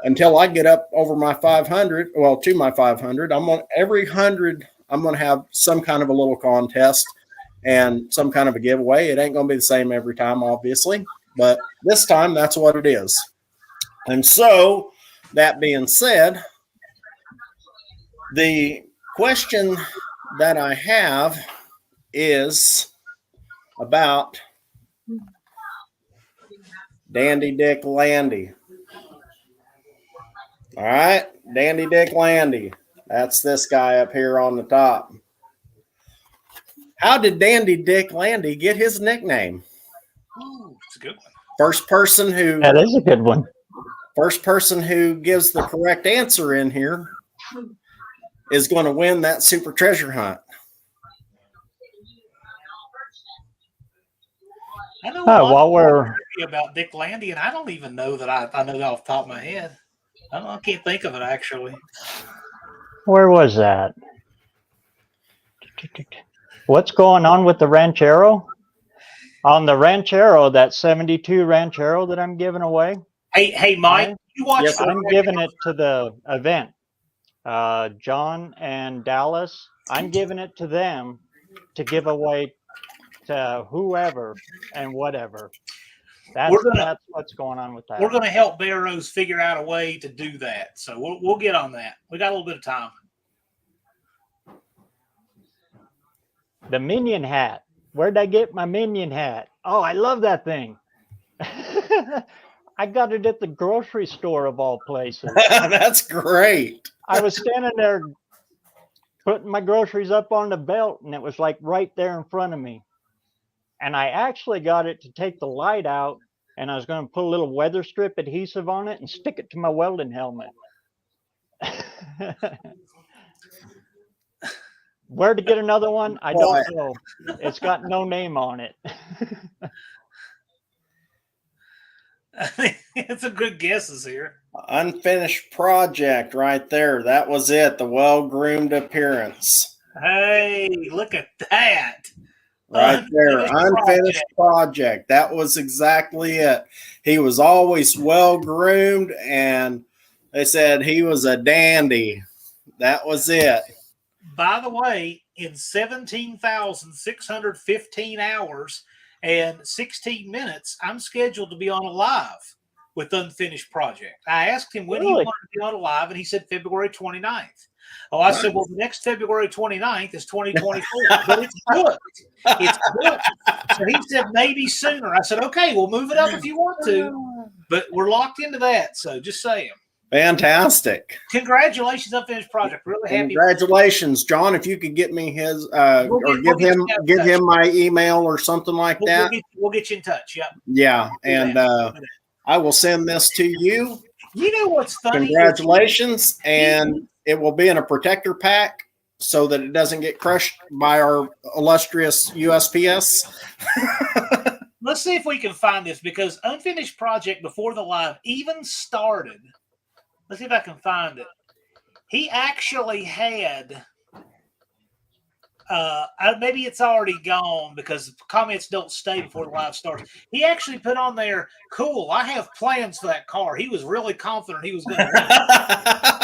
until I get up over my 500, well, to my 500, every 100, I'm going to have some kind of a little contest and some kind of a giveaway. It ain't going to be the same every time, obviously, but this time that's what it is. And so, that being said, the question that I have is about Dandy Dick Landy. All right, Dandy Dick Landy. That's this guy up here on the top. How did Dandy Dick Landy get his nickname? Ooh, it's a good one. First person That is a good one. who gives the correct answer in here is going to win that Super Treasure Hunt. I know while we're about Dick Landy, and I don't even know that I know that off the top of my head. I can't think of it actually. Where was that? What's going on with the Ranchero? On the Ranchero, that 72 Ranchero that I'm giving away. Hey, Mike, you watch? Yes, I'm giving it to the event. John and Dallas, I'm giving it to them to give away to whoever and whatever. That's what's going on with that. We're going to help BareRose figure out a way to do that. So we'll get on that. We got a little bit of time. The Minion hat. Where'd I get my Minion hat? Oh, I love that thing. I got it at the grocery store of all places. That's great. I was standing there putting my groceries up on the belt, and it was like right there in front of me. And I actually got it to take the light out, and I was going to put a little weather strip adhesive on it and stick it to my welding helmet. Where to get another one? I don't know. It's got no name on it. I think it's a good guesses here. Unfinished project right there. That was it. The well-groomed appearance. Hey, look at that. Right there. Unfinished project. That was exactly it. He was always well-groomed, and they said he was a dandy. That was it. By the way, in 17,615 hours and 16 minutes, I'm scheduled to be on a live with Unfinished Project. I asked him when he wanted to be on a live, and he said February 29th. Oh, I said, well, the next February 29th is 2024. But it's good. It's good. So he said maybe sooner. I said, okay, we'll move it up if you want to. But we're locked into that, so just saying. Fantastic. Congratulations, Unfinished Project. Really happy. Congratulations, John. If you could get me his give him my email or something like that. We'll get you in touch. Yep. Yeah. And I will send this to you. You know what's funny? Congratulations. And it will be in a protector pack so that it doesn't get crushed by our illustrious USPS. Let's see if we can find this, because Unfinished Project before the live even started. Let's see if I can find it. He actually had, maybe it's already gone because comments don't stay before the live starts. He actually put on there, cool, I have plans for that car. He was really confident he was going to win.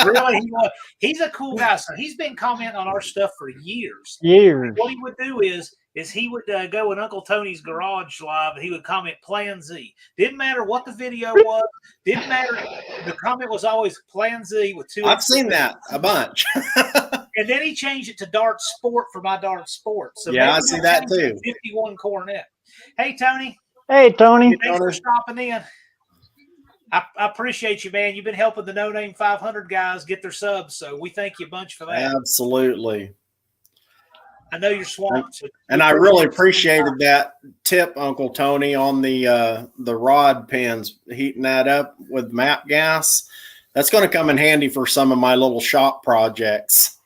Really, he was. He's a cool guy. So he's been commenting on our stuff for years. What he would do is he would go in Uncle Tony's garage live, and he would comment Plan Z. Didn't matter what the video was. Didn't matter. The comment was always Plan Z with two. I've seen that a bunch. And then he changed it to Dart Sport for my Dart Sport. So yeah, I see that too. 51 Coronet. Hey, Tony. Hey, Tony. Thanks for stopping in. I appreciate you, man. You've been helping the No Name 500 guys get their subs, so we thank you a bunch for that. Absolutely. I know you're swamped. So and I really appreciated that tip, Uncle Tony, on the rod pins, heating that up with MAP gas. That's going to come in handy for some of my little shop projects.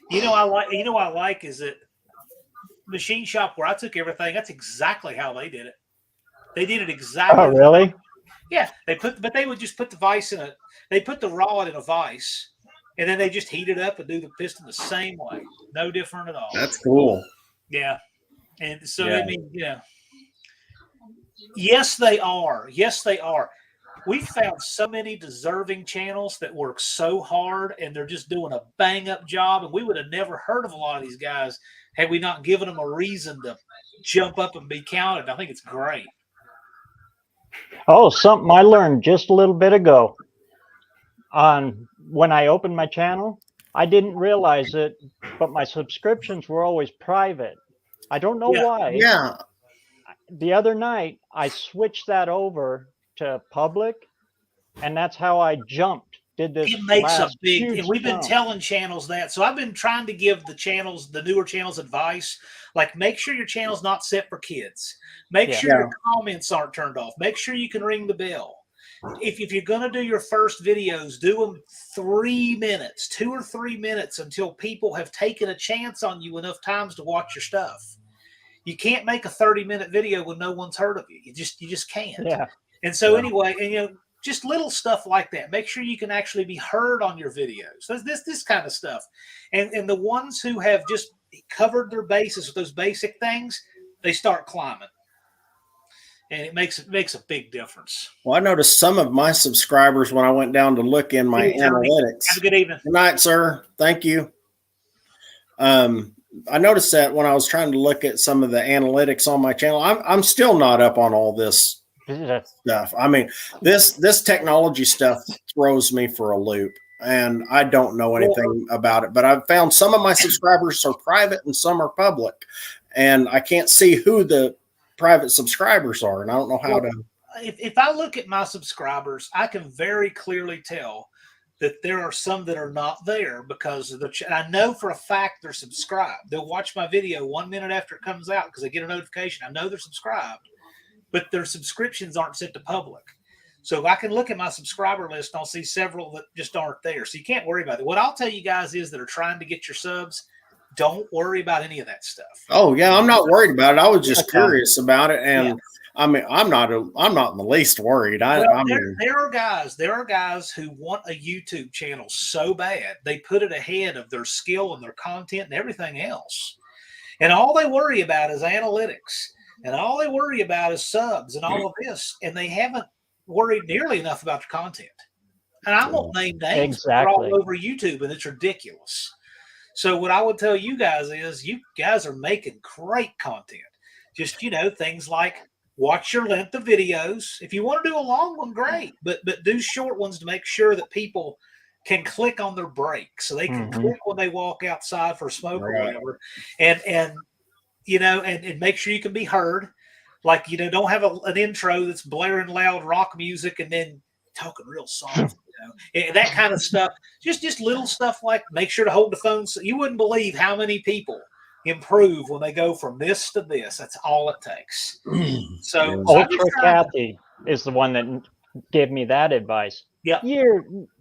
What I like is that machine shop where I took everything, that's exactly how they did it. They did it exactly. Oh, really? Yeah, but they would just put the vise in they put the rod in a vise, and then they just heat it up and do the piston the same way. No different at all. That's cool. Yeah. And so, I mean, yes, they are. Yes, they are. We've found so many deserving channels that work so hard, and they're just doing a bang-up job, and we would have never heard of a lot of these guys had we not given them a reason to jump up and be counted. I think it's great. Oh, something I learned just a little bit ago. When I opened my channel, I didn't realize it, but my subscriptions were always private. I don't know why. Yeah. The other night, I switched that over to public, and that's how I jumped. Did this? It makes a big, huge and we've been jump. telling channels that. So I've been trying to give the newer channels advice. Like, make sure your channel's not set for kids. Make sure your comments aren't turned off. Make sure you can ring the bell. If you're going to do your first videos, do them 3 minutes, 2 or 3 minutes, until people have taken a chance on you enough times to watch your stuff. You can't make a 30-minute video when no one's heard of you. You just can't. Yeah. And so anyway, and just little stuff like that. Make sure you can actually be heard on your videos. This kind of stuff. And the ones who have just covered their bases with those basic things, they start climbing. And it makes a big difference. Well, I noticed some of my subscribers when I went down to look in my analytics. Have a good evening. Good night, sir. Thank you. I noticed that when I was trying to look at some of the analytics on my channel, I'm still not up on all this stuff. I mean, this technology stuff throws me for a loop, and I don't know anything about it. But I've found some of my subscribers are private and some are public, and I can't see who the private subscribers are, and I don't know how to. If I look at my subscribers, I can very clearly tell that there are some that are not there because of I know for a fact they're subscribed. They'll watch my video 1 minute after it comes out because they get a notification. I know they're subscribed, but their subscriptions aren't set to public. So I can look at my subscriber list and I'll see several that just aren't there. So you can't worry about it. What I'll tell you guys is that are trying to get your subs, don't worry about any of that stuff. Oh yeah, I'm not worried about it. I was just curious about it, and I mean, I'm not in the least worried. There are guys who want a YouTube channel so bad they put it ahead of their skill and their content and everything else, and all they worry about is analytics, and all they worry about is subs and all of this, and they haven't worried nearly enough about the content. And I won't name names. They're all over YouTube, and it's ridiculous. So what I would tell you guys is you guys are making great content. Just, things like watch your length of videos. If you want to do a long one, great. But do short ones to make sure that people can click on their brakes. So they can click when they walk outside for a smoke or whatever. And make sure you can be heard. Like, don't have an intro that's blaring loud rock music and then talking real soft. And that kind of stuff, just little stuff like make sure to hold the phone. So you wouldn't believe how many people improve when they go from this to this. That's all it takes. So Ultra Kathy is the one that gave me that advice. Yeah.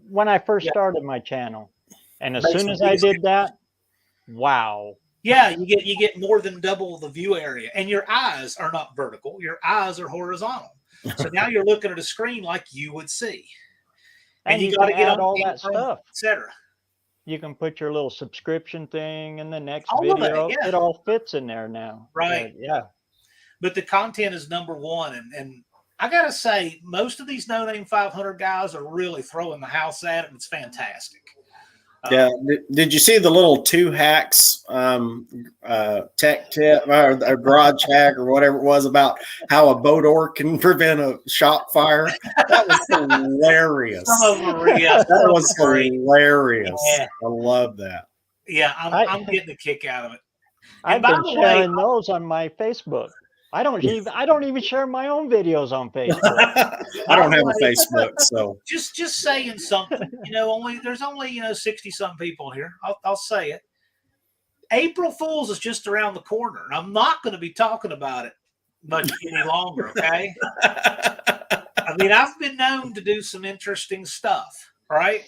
When I first started my channel, and as soon as I did that, wow. Yeah, you get more than double the view area, and your eyes are not vertical. Your eyes are horizontal. So now you're looking at a screen like you would see. And you got to get on all that stuff, etc. You can put your little subscription thing in the next all video. Of it, It all fits in there now. Right. But the content is number one. And I got to say, most of these No Name 500 guys are really throwing the house at it. And it's fantastic. Yeah. Did you see the little 2 hacks tech tip or garage hack or whatever it was about how a boat oar can prevent a shop fire? That was hilarious. That was hilarious. Yeah. I love that. Yeah, I'm getting a kick out of it. I've been sharing those on my Facebook. I don't even share my own videos on Facebook. I don't have a Facebook, so Just saying something. There's only 60 some people here. I'll say it. April Fool's is just around the corner, and I'm not going to be talking about it much any longer. Okay. I mean, I've been known to do some interesting stuff, right?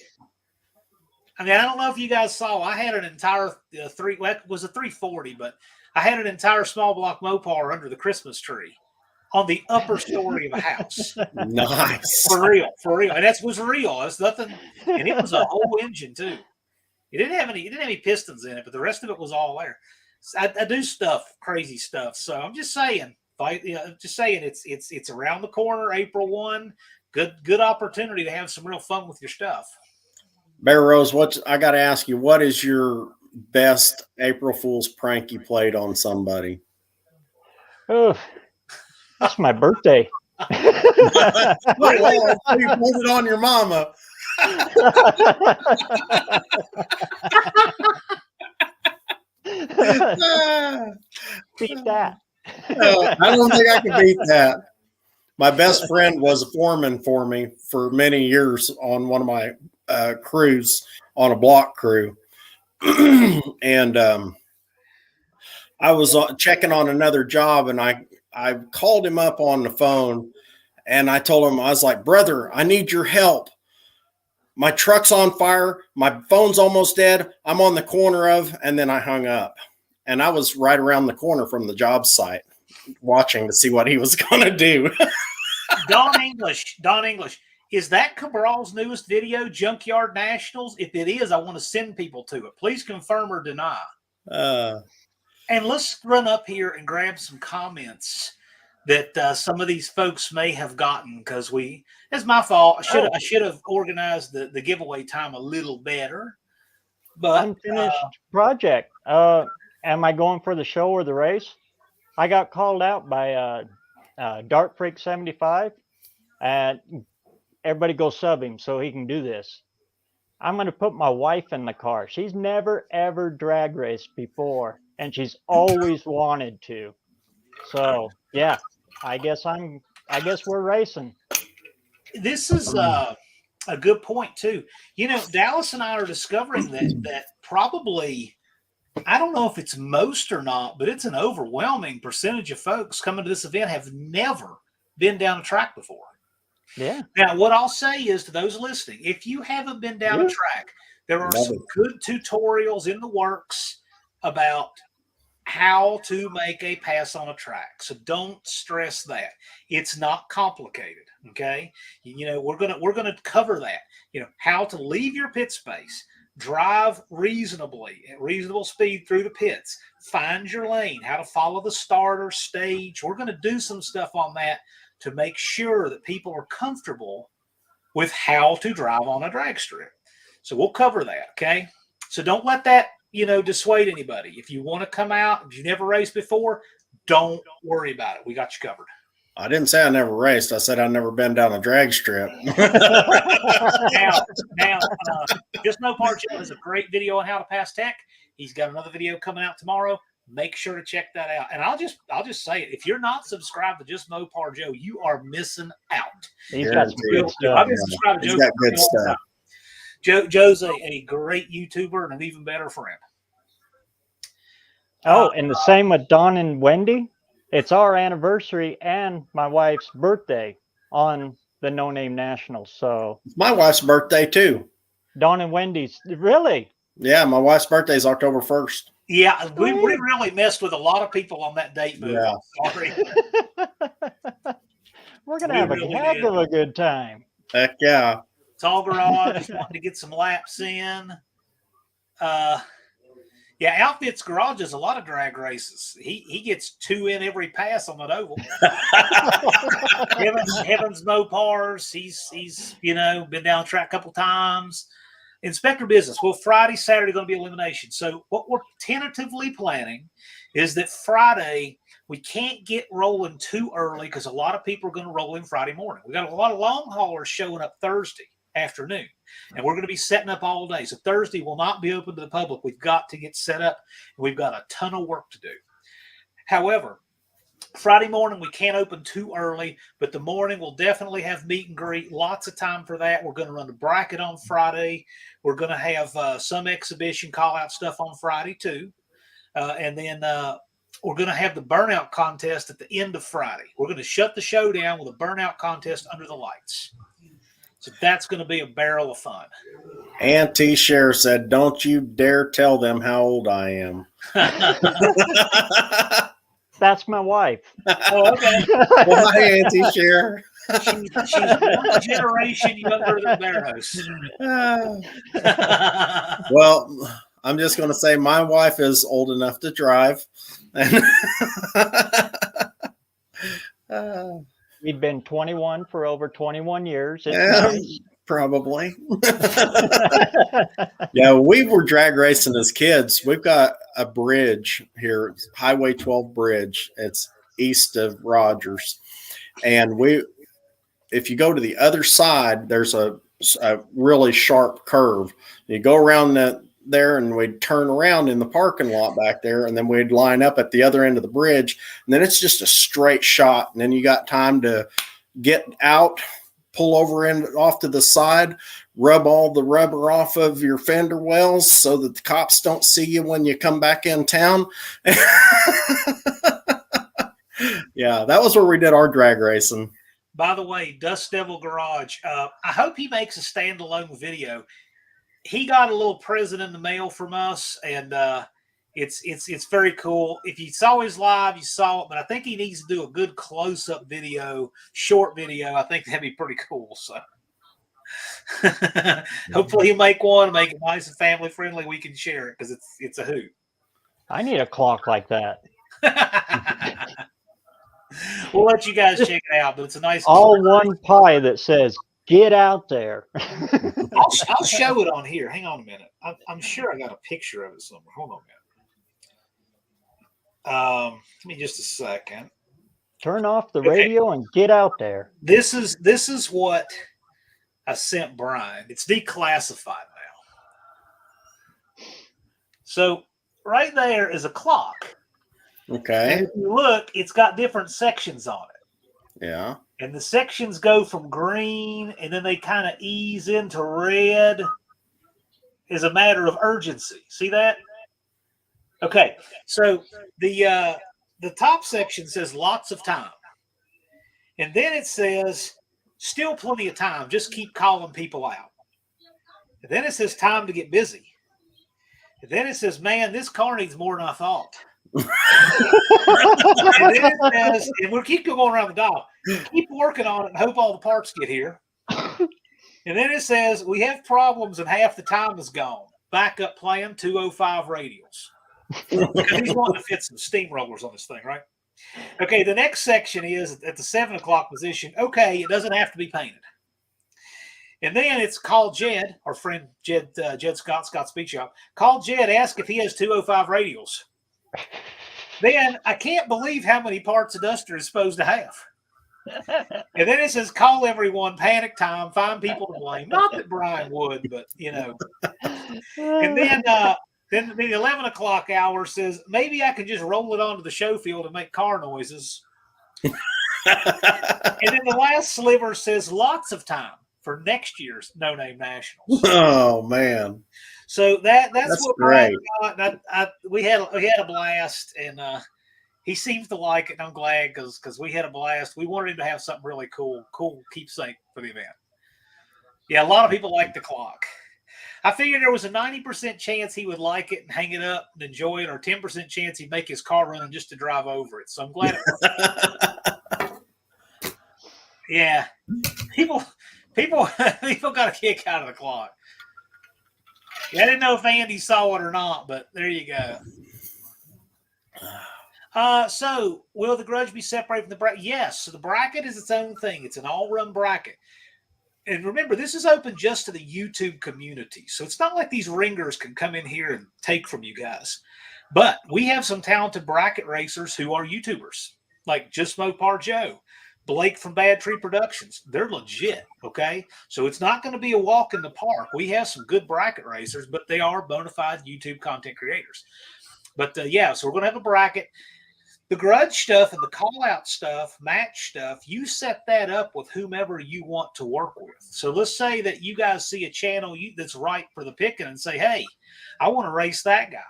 I mean, I don't know if you guys saw. I had an entire it was a 340, but I had an entire small block Mopar under the Christmas tree on the upper story of a house. nice. For real, and that was real. It's nothing, and it was a whole engine too. It didn't have any pistons in it, but the rest of it was all there. So I do crazy stuff. So I'm just saying, it's around the corner, April 1. Good opportunity to have some real fun with your stuff. BareRose, I got to ask you, what is your best April Fool's prank you played on somebody? Oh, that's my birthday. Wait, you pulled it on your mama. Beat that. I don't think I can beat that. My best friend was a foreman for me for many years on one of my crews, on a block crew. And I was checking on another job, and I called him up on the phone, and I told him, I was like, brother, I need your help. My truck's on fire. My phone's almost dead. I'm on the corner of, and then I hung up. And I was right around the corner from the job site watching to see what he was going to do. Don English, is that Cabral's newest video, Junkyard Nationals? If it is, I want to send people to it. Please confirm or deny. And let's run up here and grab some comments that some of these folks may have gotten, because it's my fault. I should have organized the giveaway time a little better. But unfinished project. Am I going for the show or the race? I got called out by Dark Freak 75, and everybody go sub him so he can do this. I'm going to put my wife in the car. She's never ever drag raced before, and she's always wanted to. So yeah, I guess we're racing. This is a good point too. Dallas and I are discovering that probably, I don't know if it's most or not, but it's an overwhelming percentage of folks coming to this event have never been down a track before. Yeah. Now, what I'll say is to those listening, if you haven't been down a track, there are some good tutorials in the works about how to make a pass on a track. So don't stress that. It's not complicated. Okay. We're gonna cover that. How to leave your pit space, drive reasonably at reasonable speed through the pits, find your lane, how to follow the starter stage. We're going to do some stuff on that to make sure that people are comfortable with how to drive on a drag strip. So we'll cover that. Okay. So don't let that, dissuade anybody. If you want to come out, if you never raced before, don't worry about it. We got you covered. I didn't say I never raced. I said I've never been down a drag strip. now, Just No Part Joe has a great video on how to pass tech. He's got another video coming out tomorrow. Make sure to check that out. And I'll just say it. If you're not subscribed to Just No Part Joe, you are missing out. He's got some good stuff. I've been subscribed to Joe. He's got good stuff. Joe's a great YouTuber and an even better friend. And the same with Don and Wendy. It's our anniversary and my wife's birthday on the No Name Nationals. So it's my wife's birthday too. Don and Wendy's, really? Yeah, my wife's birthday is October 1st. Yeah, we really messed with a lot of people on that date. Yeah. Sorry. We're gonna have a heck of a good time. Heck yeah. Tall Garage wanting to get some laps in. Yeah, Outfits Garage does a lot of drag races. He gets 2 in every pass on that oval. Heavens Mopars. He's been down the track a couple times. Inspector Business. Well, Friday, Saturday going to be elimination. So what we're tentatively planning is that Friday we can't get rolling too early because a lot of people are going to roll in Friday morning. We got a lot of long haulers showing up Thursday afternoon, and we're going to be setting up all day. So Thursday will not be open to the public. We've got to get set up, and we've got a ton of work to do. However, Friday morning, we can't open too early, but the morning we'll definitely have meet and greet. Lots of time for that. We're going to run the bracket on Friday. We're going to have some exhibition call out stuff on Friday too. And then we're going to have the burnout contest at the end of Friday. We're going to shut the show down with a burnout contest under the lights. So that's going to be a barrel of fun. Auntie Cher said, "Don't you dare tell them how old I am." That's my wife. Oh, okay. Well, hi, Auntie Cher. She's one generation younger than BareRose. Well, I'm just going to say my wife is old enough to drive. We've been 21 for over 21 years. It's Yeah, nice. probably. Yeah, we were drag racing as kids. We've got a bridge here, Highway 12 bridge. It's east of Rogers. And if you go to the other side, there's a really sharp curve. You go around there and we'd turn around in the parking lot back there, and then we'd line up at the other end of the bridge, and then it's just a straight shot, and then you got time to get out, pull over off to the side, rub all the rubber off of your fender wells so that the cops don't see you when you come back in town. Yeah, that was where we did our drag racing. By the way, Dust Devil Garage, I hope he makes a standalone video. He got a little present in the mail from us, and it's very cool. If you saw his live, you saw it, but I think he needs to do a good close-up video, short video. I think that'd be pretty cool. So hopefully he'll make one, make it nice and family friendly. We can share it because it's a hoot. I need a clock like that. We'll let you guys check it out, but it's a nice all one pie that says "Get out there." I'll show it on here. Hang on a minute. I'm sure I got a picture of it somewhere. Hold on a minute. Give me just a second. Turn off the radio and get out there. This is what I sent Brian. It's declassified now. So right there is a clock. Okay. And if you look, it's got different sections on it. Yeah. And the sections go from green, and then they kind of ease into red as a matter of urgency. See that? Okay. So the top section says lots of time. And then it says still plenty of time. Just keep calling people out. And then it says time to get busy. And then it says, man, this car needs more than I thought. And then it says, and we'll keep going around the dial. Keep working on it and hope all the parts get here. And then it says, we have problems and half the time is gone. Backup plan, 205 radials. He's wanting to fit some steamrollers on this thing, right? Okay, the next section is at the 7 o'clock position. Okay, it doesn't have to be painted. And then it's call Jed, our friend Jed Scott Speed Shop. Call Jed, ask if he has 205 radials. Then I can't believe how many parts a Duster is supposed to have. And then it says, call everyone, panic time, find people to blame. Not that Brian would, but you know. And then the 11 o'clock hour says, maybe I can just roll it onto the show field and make car noises. And then the last sliver says, lots of time for next year's No Name Nationals. Oh man. So that's what great. Brian got. We had a blast, and he seems to like it. And I'm glad because we had a blast. We wanted him to have something really cool keepsake for the event. Yeah, a lot of people like the clock. I figured there was a 90% chance he would like it and hang it up and enjoy it, or 10% chance he'd make his car running just to drive over it. So I'm glad it worked. Yeah, people got a kick out of the clock. Yeah, I didn't know if Andy saw it or not, but there you go. So, will the grudge be separated from the bracket? Yes. So the bracket is its own thing. It's an all-run bracket. And remember, this is open just to the YouTube community. So it's not like these ringers can come in here and take from you guys. But we have some talented bracket racers who are YouTubers, like Just Mopar Joe, Blake from Bad Tree Productions. They're legit, okay? So it's not going to be a walk in the park. We have some good bracket racers, but they are bona fide YouTube content creators. But, yeah, so we're going to have a bracket. The grudge stuff and the call out stuff, match stuff, you set that up with whomever you want to work with. So let's say that you guys see a channel that's right for the picking and say, hey, I want to race that guy.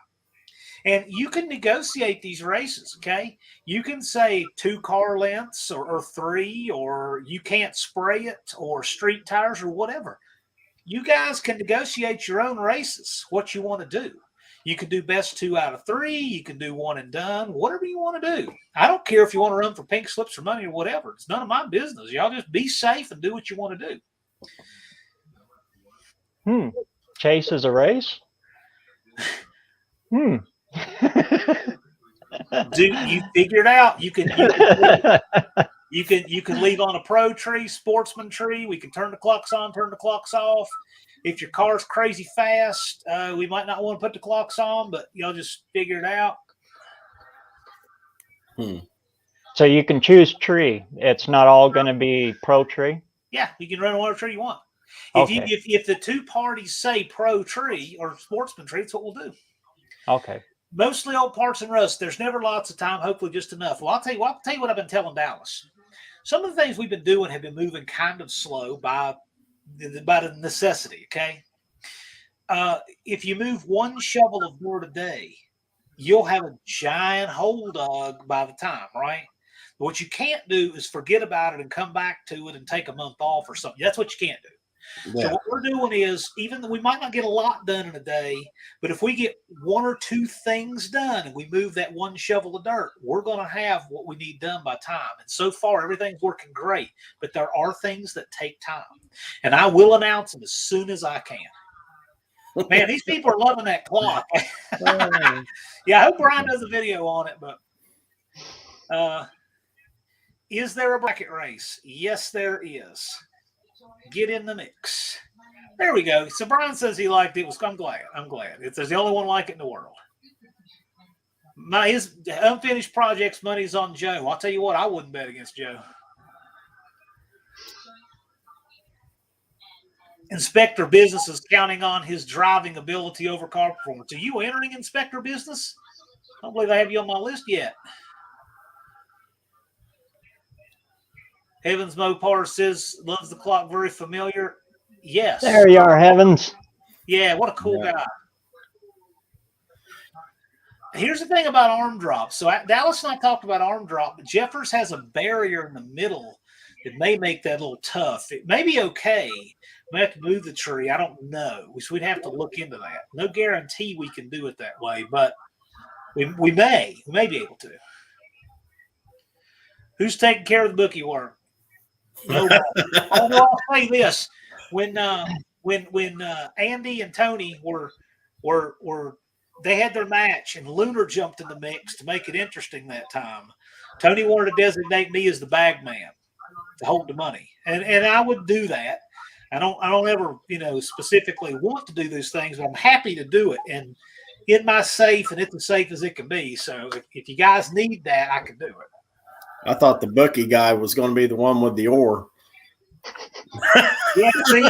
And you can negotiate these races, okay? You can say 2 car lengths or 3, or you can't spray it, or street tires, or whatever. You guys can negotiate your own races, what you want to do. You can do best 2 out of 3. You can do 1 and done, whatever you want to do. I don't care if you want to run for pink slips or money or whatever. It's none of my business. Y'all just be safe and do what you want to do. Chase is a race? Do you figure it out? You can leave on a pro tree, sportsman tree. We can turn the clocks on, turn the clocks off. If your car's crazy fast, we might not want to put the clocks on, but y'all just figure it out. So you can choose tree. It's not all going to be pro tree? Yeah, you can run whatever tree you want. Okay. If the 2 parties say pro tree or sportsman tree, that's what we'll do. Okay. Mostly old parts and rust. There's never lots of time, hopefully just enough. Well, I'll tell you what I've been telling Dallas. Some of the things we've been doing have been moving kind of slow by the necessity, okay? If you move 1 shovel of dirt a day, you'll have a giant hole dug by the time, right? But what you can't do is forget about it and come back to it and take a month off or something. That's what you can't do. Yeah. So what we're doing is, even though we might not get a lot done in a day, but if we get 1 or 2 things done and we move that 1 shovel of dirt, we're going to have what we need done by time. And so far, everything's working great, but there are things that take time. And I will announce them as soon as I can. Man, these people are loving that clock. Yeah, I hope Brian does a video on it, but is there a bracket race? Yes, there is. Get in the mix. There we go. So Brian says he liked it. I'm glad. There's the only one like it in the world. His unfinished projects, money's on Joe. I'll tell you what, I wouldn't bet against Joe. Inspector Business is counting on his driving ability over car performance. Are you entering Inspector Business? I don't believe I have you on my list yet. Heavens Mopar says, loves the clock, very familiar. Yes. There you are, Heavens. Yeah, what a cool guy. Here's the thing about arm drop. So Dallas and I talked about arm drop, but Jeffers has a barrier in the middle that may make that a little tough. It may be okay. We have to move the tree. I don't know. We'd have to look into that. No guarantee we can do it that way, but we may be able to. Who's taking care of the bookie work? Nobody. Although I'll say this: when Andy and Tony were they had their match and Lunar jumped in the mix to make it interesting that time. Tony wanted to designate me as the bag man to hold the money, and I would do that. I don't ever specifically want to do those things, but I'm happy to do it and in my safe, and it's as safe as it can be. So if you guys need that, I can do it. I thought the bookie guy was going to be the one with the oar. Yeah, see?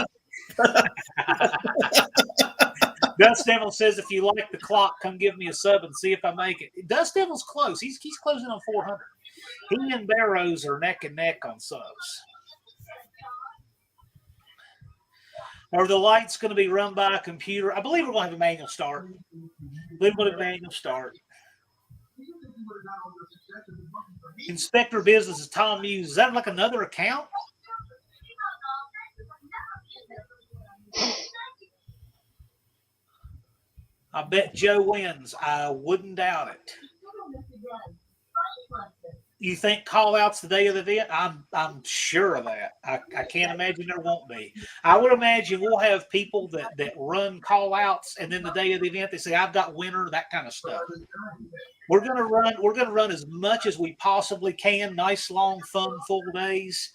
Dust Devil says, if you like the clock, come give me a sub and see if I make it. Dust Devil's close. He's closing on 400. He and BareRose are neck and neck on subs. Are the lights going to be run by a computer? I believe we're going to have a manual start. Inspector Business is Tom Muse. Is that like another account? I bet Joe wins. I wouldn't doubt it. You think call-outs the day of the event? I'm sure of that. I can't imagine there won't be. I would imagine we'll have people that run call-outs, and then the day of the event they say, I've got winner, that kind of stuff. We're gonna run as much as we possibly can. Nice, long, fun, full days.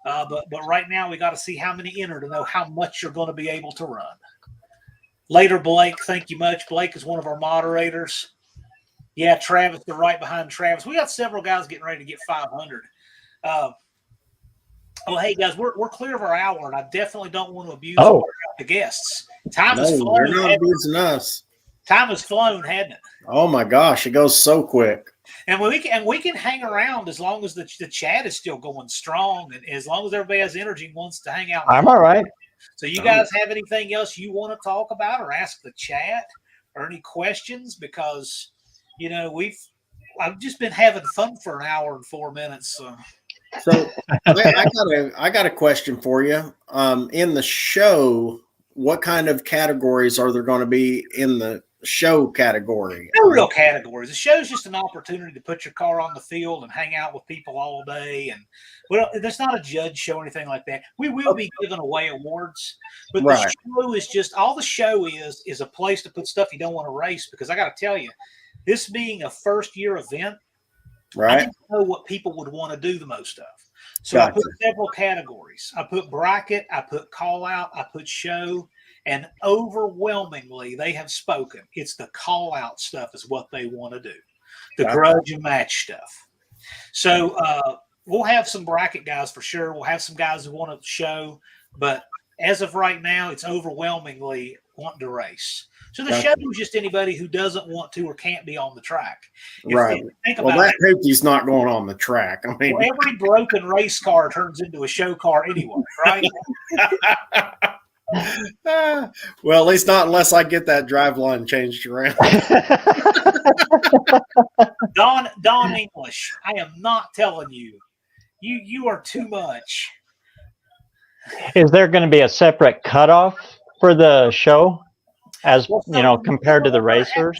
But right now we got to see how many enter to know how much you're going to be able to run. Later, Blake. Thank you much. Blake is one of our moderators. Yeah, Travis, they're right behind Travis. We got several guys getting ready to get 500. Hey, guys, we're clear of our hour, and I definitely don't want to abuse the guests. Time has flown. You're not abusing us. Time has flown, hadn't it? Oh, my gosh. It goes so quick. And we can hang around as long as the chat is still going strong, and as long as everybody has energy and wants to hang out. I'm all right. So you guys have anything else you want to talk about or ask the chat or any questions? Because I've just been having fun for an hour and 4 minutes. So I got a question for you. In the show, what kind of categories are there going to be in the show category? No real categories. The show's just an opportunity to put your car on the field and hang out with people all day. And there's not a judge show or anything like that. We will be giving away awards, but the show is just all the show is a place to put stuff you don't want to race. Because I got to tell you, this being a first year event, I didn't know what people would want to do the most of. So I put several categories. I put bracket, I put call out, I put show, and overwhelmingly they have spoken. It's the call out stuff is what they want to do. The grudge and match stuff. So we'll have some bracket guys for sure. We'll have some guys who want to show, but as of right now, it's overwhelmingly wanting to race. So the show is just anybody who doesn't want to or can't be on the track. Think about that Hoopty's not going on the track. I mean, every broken race car turns into a show car anyway, right? Well, at least not unless I get that drive line changed around. Don English, I am not telling you. You are too much. Is there going to be a separate cutoff for the show? As compared to the racers,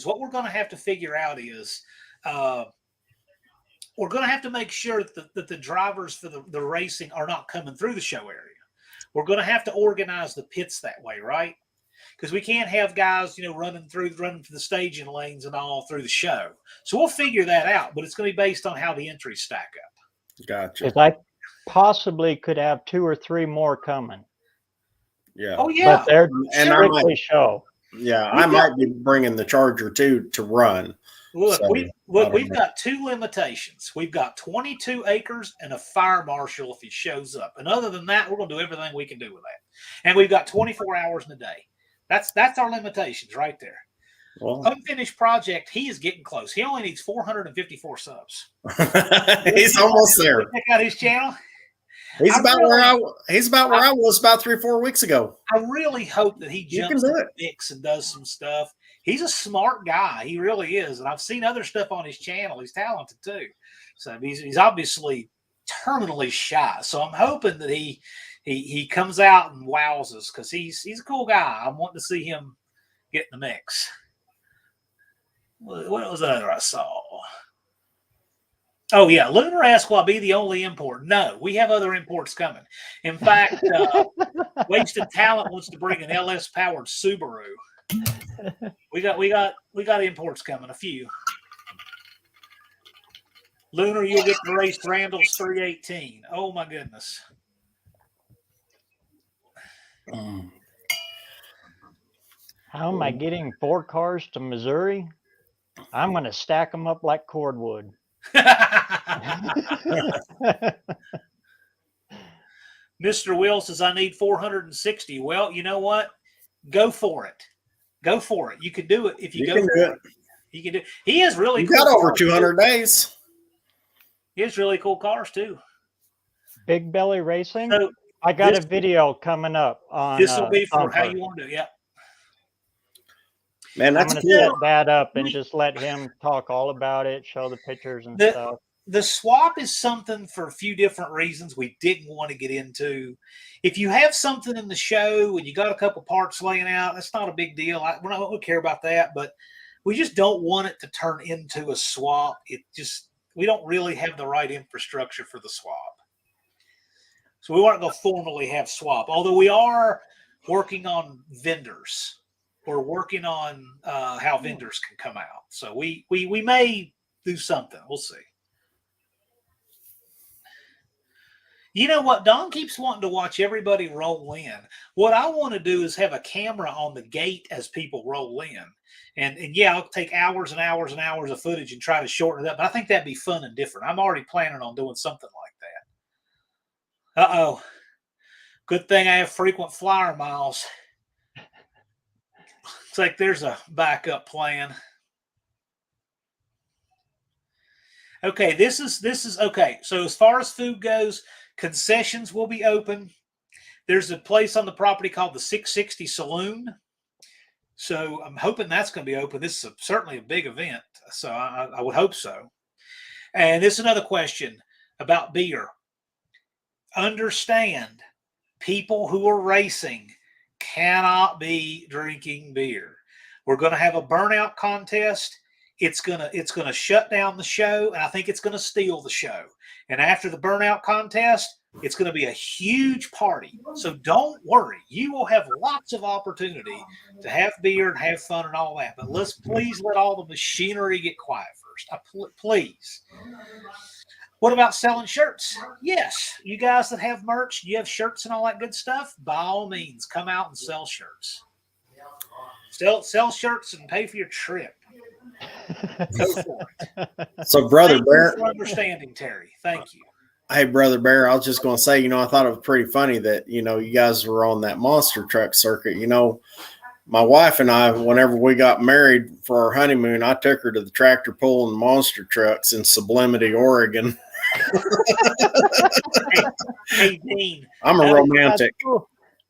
what we're going to have to figure out is we're going to have to make sure that the drivers for the racing are not coming through the show area. We're going to have to organize the pits that way, right? Because we can't have guys, running for the staging lanes and all through the show. So we'll figure that out, but it's going to be based on how the entries stack up. Gotcha. Because I possibly could have 2 or 3 more coming. Yeah. Oh yeah. But they're strictly show. Yeah, I might be bringing the Charger too to run. Look, we've got 2 limitations. We've got 22 acres and a fire marshal if he shows up. And other than that, we're going to do everything we can do with that. And we've got 24 hours in a day. That's our limitations right there. Well, unfinished project, he is getting close. He only needs 454 subs. He's almost there. Check out his channel. He's about where I was about 3 or 4 weeks ago. I really hope that he jumps in the mix and does some stuff. He's a smart guy. He really is. And I've seen other stuff on his channel. He's talented too. So he's obviously terminally shy. So I'm hoping that he comes out and wows us because he's a cool guy. I'm wanting to see him get in the mix. What was that other I saw? Oh, yeah. Lunar asked, will I be the only import? No, we have other imports coming. In fact, Wasted Talent wants to bring an LS-powered Subaru. We got imports coming, a few. Lunar, you'll get to race Randall's 318. Oh, my goodness. How am I getting 4 cars to Missouri? I'm going to stack them up like cordwood. Mr. Will says, I need 460. Well, you know what? Go for it. Go for it. You can do it if you go for it. You can do it. He has really cool got over 200 days. He has really cool cars too. Big Belly Racing. So I got a video coming up on this will be for how you want to do it. Yeah. Man, that's I'm going to set that up and just let him talk all about it, show the pictures and stuff. The swap is something for a few different reasons we didn't want to get into. If you have something in the show and you got a couple parts laying out, that's not a big deal. We're not going to care about that, but we just don't want it to turn into a swap. We don't really have the right infrastructure for the swap. So we weren't going to formally have swap, although we are working on vendors. We're working on how vendors can come out. So we may do something. We'll see. You know what? Don keeps wanting to watch everybody roll in. What I want to do is have a camera on the gate as people roll in. And yeah, I'll take hours and hours and hours of footage and try to shorten it up. But I think that'd be fun and different. I'm already planning on doing something like that. Uh-oh. Good thing I have frequent flyer miles. It's like there's a backup plan. Okay, this is okay. So as far as food goes, concessions will be open. There's a place on the property called the 660 Saloon. So I'm hoping that's going to be open. This is certainly a big event. So I would hope so. And this is another question about beer. Understand, people who are racing cannot be drinking beer. We're going to have a burnout contest. It's gonna shut down the show, and I think it's gonna steal the show. And after the burnout contest, it's gonna be a huge party. So don't worry, you will have lots of opportunity to have beer and have fun and all that. But let's please let all the machinery get quiet first. Please. What about selling shirts? Yes, you guys that have merch, you have shirts and all that good stuff. By all means, come out and sell shirts. Sell shirts and pay for your trip. Go for it. So, Brother Bear, for understanding, Terry. Thank you. Hey, Brother Bear, I was just going to say, I thought it was pretty funny that, you guys were on that monster truck circuit. My wife and I, whenever we got married for our honeymoon, I took her to the tractor pull and monster trucks in Sublimity, Oregon. Hey, Dean. I'm a romantic.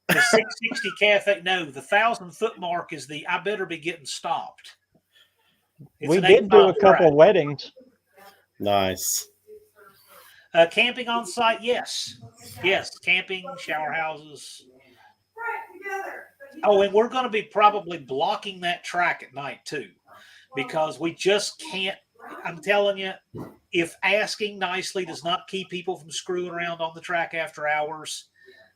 The 660 Cafe, no, the 1,000-foot mark is the I better be getting stopped. We did do a couple weddings. Nice. Camping on site, yes. Yes, camping, shower houses. Oh, and we're going to be probably blocking that track at night, too, because we just can't. I'm telling you, if asking nicely does not keep people from screwing around on the track after hours,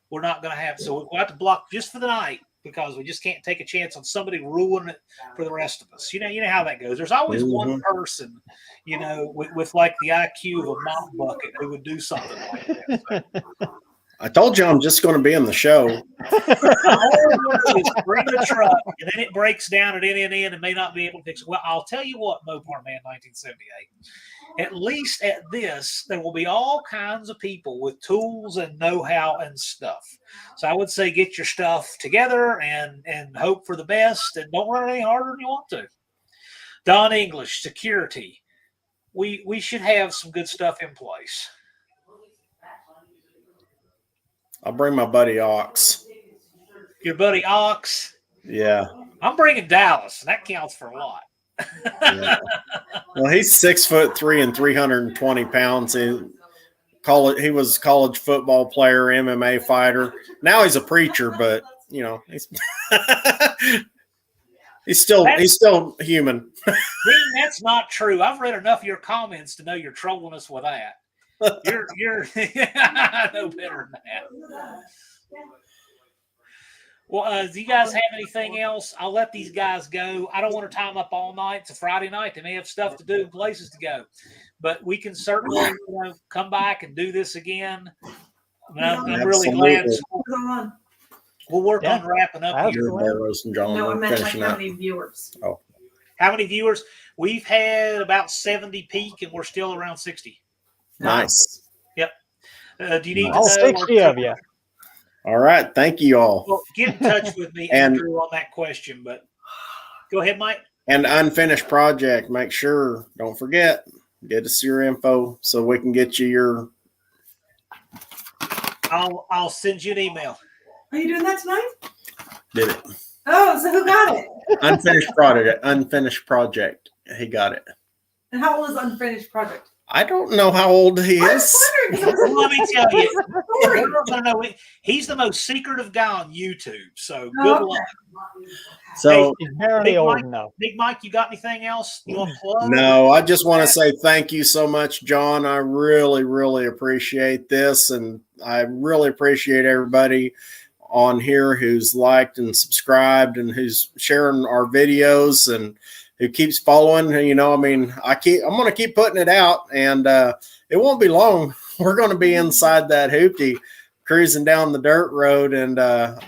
we're not going to have. So we'll have to block just for the night because we just can't take a chance on somebody ruining it for the rest of us. You know how that goes. There's always one person, with like the IQ of a mop bucket who would do something like that. So. I told you I'm just going to be in the show. Bring the truck, and then it breaks down at any and may not be able to fix it. Well, I'll tell you what, Mopar Man 1978. At least at this, there will be all kinds of people with tools and know-how and stuff. So I would say get your stuff together and hope for the best, and don't run any harder than you want to. Don English, security. We should have some good stuff in place. I'll bring my buddy Ox. Your buddy Ox? Yeah. I'm bringing Dallas, and that counts for a lot. Yeah. Well, he's 6'3" and 320 pounds. He was a college football player, MMA fighter. Now he's a preacher, but he's still human. Dean, that's not true. I've read enough of your comments to know you're trolling us with that. You're I know better than that. Well, do you guys have anything else? I'll let these guys go. I don't want to tie them up all night. It's a Friday night. They may have stuff to do and places to go. But we can certainly come back and do this again. I'm really glad. We'll work on wrapping up here. BareRose and John, no, I meant like how many viewers? Oh. How many viewers? We've had about 70 peak, and we're still around 60. Nice. Yep. Do you need all 60 of you? All right. Thank you all. Well, get in touch with me, Andrew, on that question. But go ahead, Mike. And unfinished project. Make sure, don't forget, get us your info so we can get you your. I'll send you an email. Are you doing that tonight? Did it. Oh, so who got it? Unfinished project. Unfinished project. He got it. And how old is Unfinished Project? I don't know how old he is. Let me tell you, he's the most secretive guy on YouTube. So good luck. So he's barely old enough. Big Mike, you got anything else you want to plug? No, I just want to say thank you so much, John. I really, really appreciate this, and I really appreciate everybody on here who's liked and subscribed and who's sharing our videos and who keeps following. I'm going to keep putting it out, and it won't be long. We're going to be inside that Hoopty cruising down the dirt road, and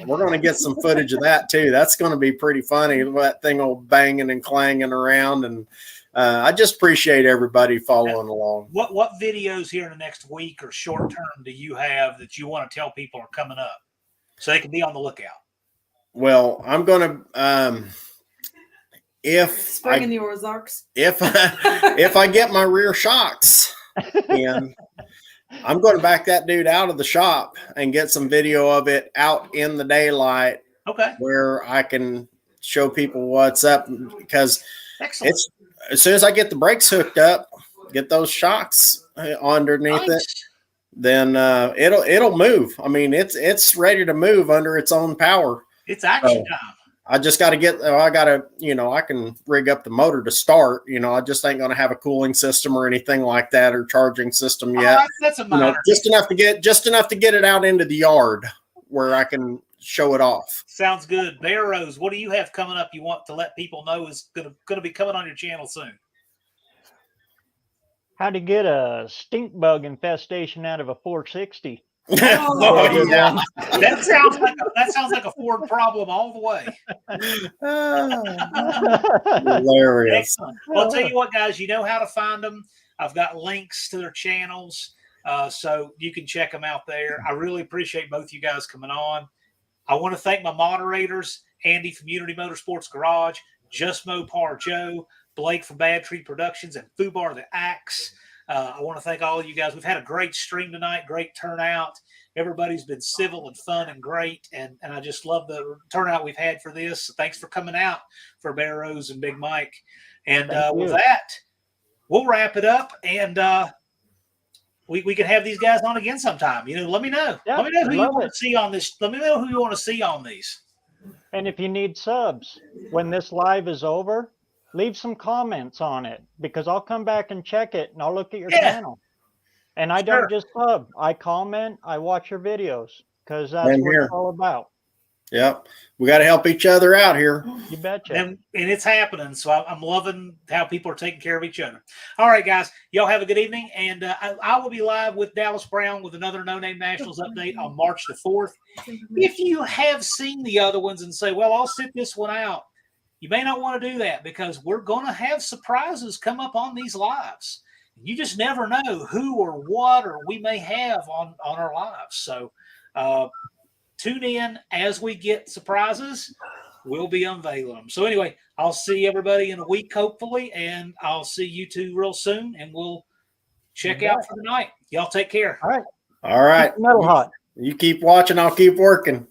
we're going to get some footage of that too. That's going to be pretty funny. That thing all banging and clanging around, and I just appreciate everybody following along. What videos here in the next week or short term do you have that you want to tell people are coming up so they can be on the lookout? Well, I'm going to if Spring in the Ozarks. if I get my rear shocks in, I'm going to back that dude out of the shop and get some video of it out in the daylight. Okay. Where I can show people what's up, because Excellent. it's as soon as I get the brakes hooked up, get those shocks underneath it, then it'll move. I mean, it's ready to move under its own power. It's action time. I just got to I can rig up the motor to start. I just ain't going to have a cooling system or anything like that, or charging system yet. That's a minor. Just enough to get it out into the yard where I can show it off. Sounds good. BareRose, what do you have coming up you want to let people know is going to be coming on your channel soon? How to get a stink bug infestation out of a 460. Oh, yeah. That sounds like a Ford problem all the way. Hilarious. Excellent. Well, I'll tell you what, guys, you know how to find them. I've got links to their channels, so you can check them out there. I really appreciate both you guys coming on. I want to thank my moderators, Andy from Unity Motorsports Garage, Just Mopar Joe, Blake from Bad Tree Productions, and Fubar the Axe. I want to thank all of you guys. We've had a great stream tonight, great turnout. Everybody's been civil and fun and great, and I just love the turnout we've had for this. So thanks for coming out for BareRose and Big Mike. And with that, we'll wrap it up, and we can have these guys on again sometime. Let me know. Yeah, let me know who you want to see on this. Let me know who you want to see on these. And if you need subs, when this live is over, leave some comments on it, because I'll come back and check it, and I'll look at your channel. And I don't just sub. I comment. I watch your videos, because that's what it's all about. Yep. We got to help each other out here. You betcha. And it's happening. So I'm loving how people are taking care of each other. All right, guys. Y'all have a good evening. And I will be live with Dallas Brown with another No Name Nationals update on March the 4th. If you have seen the other ones and say, well, I'll sit this one out, you may not want to do that, because we're going to have surprises come up on these lives. You just never know who or what or we may have on our lives. So tune in as we get surprises. We'll be unveiling them. So anyway, I'll see everybody in a week, hopefully, and I'll see you two real soon, and we'll check out for the night. Y'all take care. All right. Metal hot. You keep watching. I'll keep working.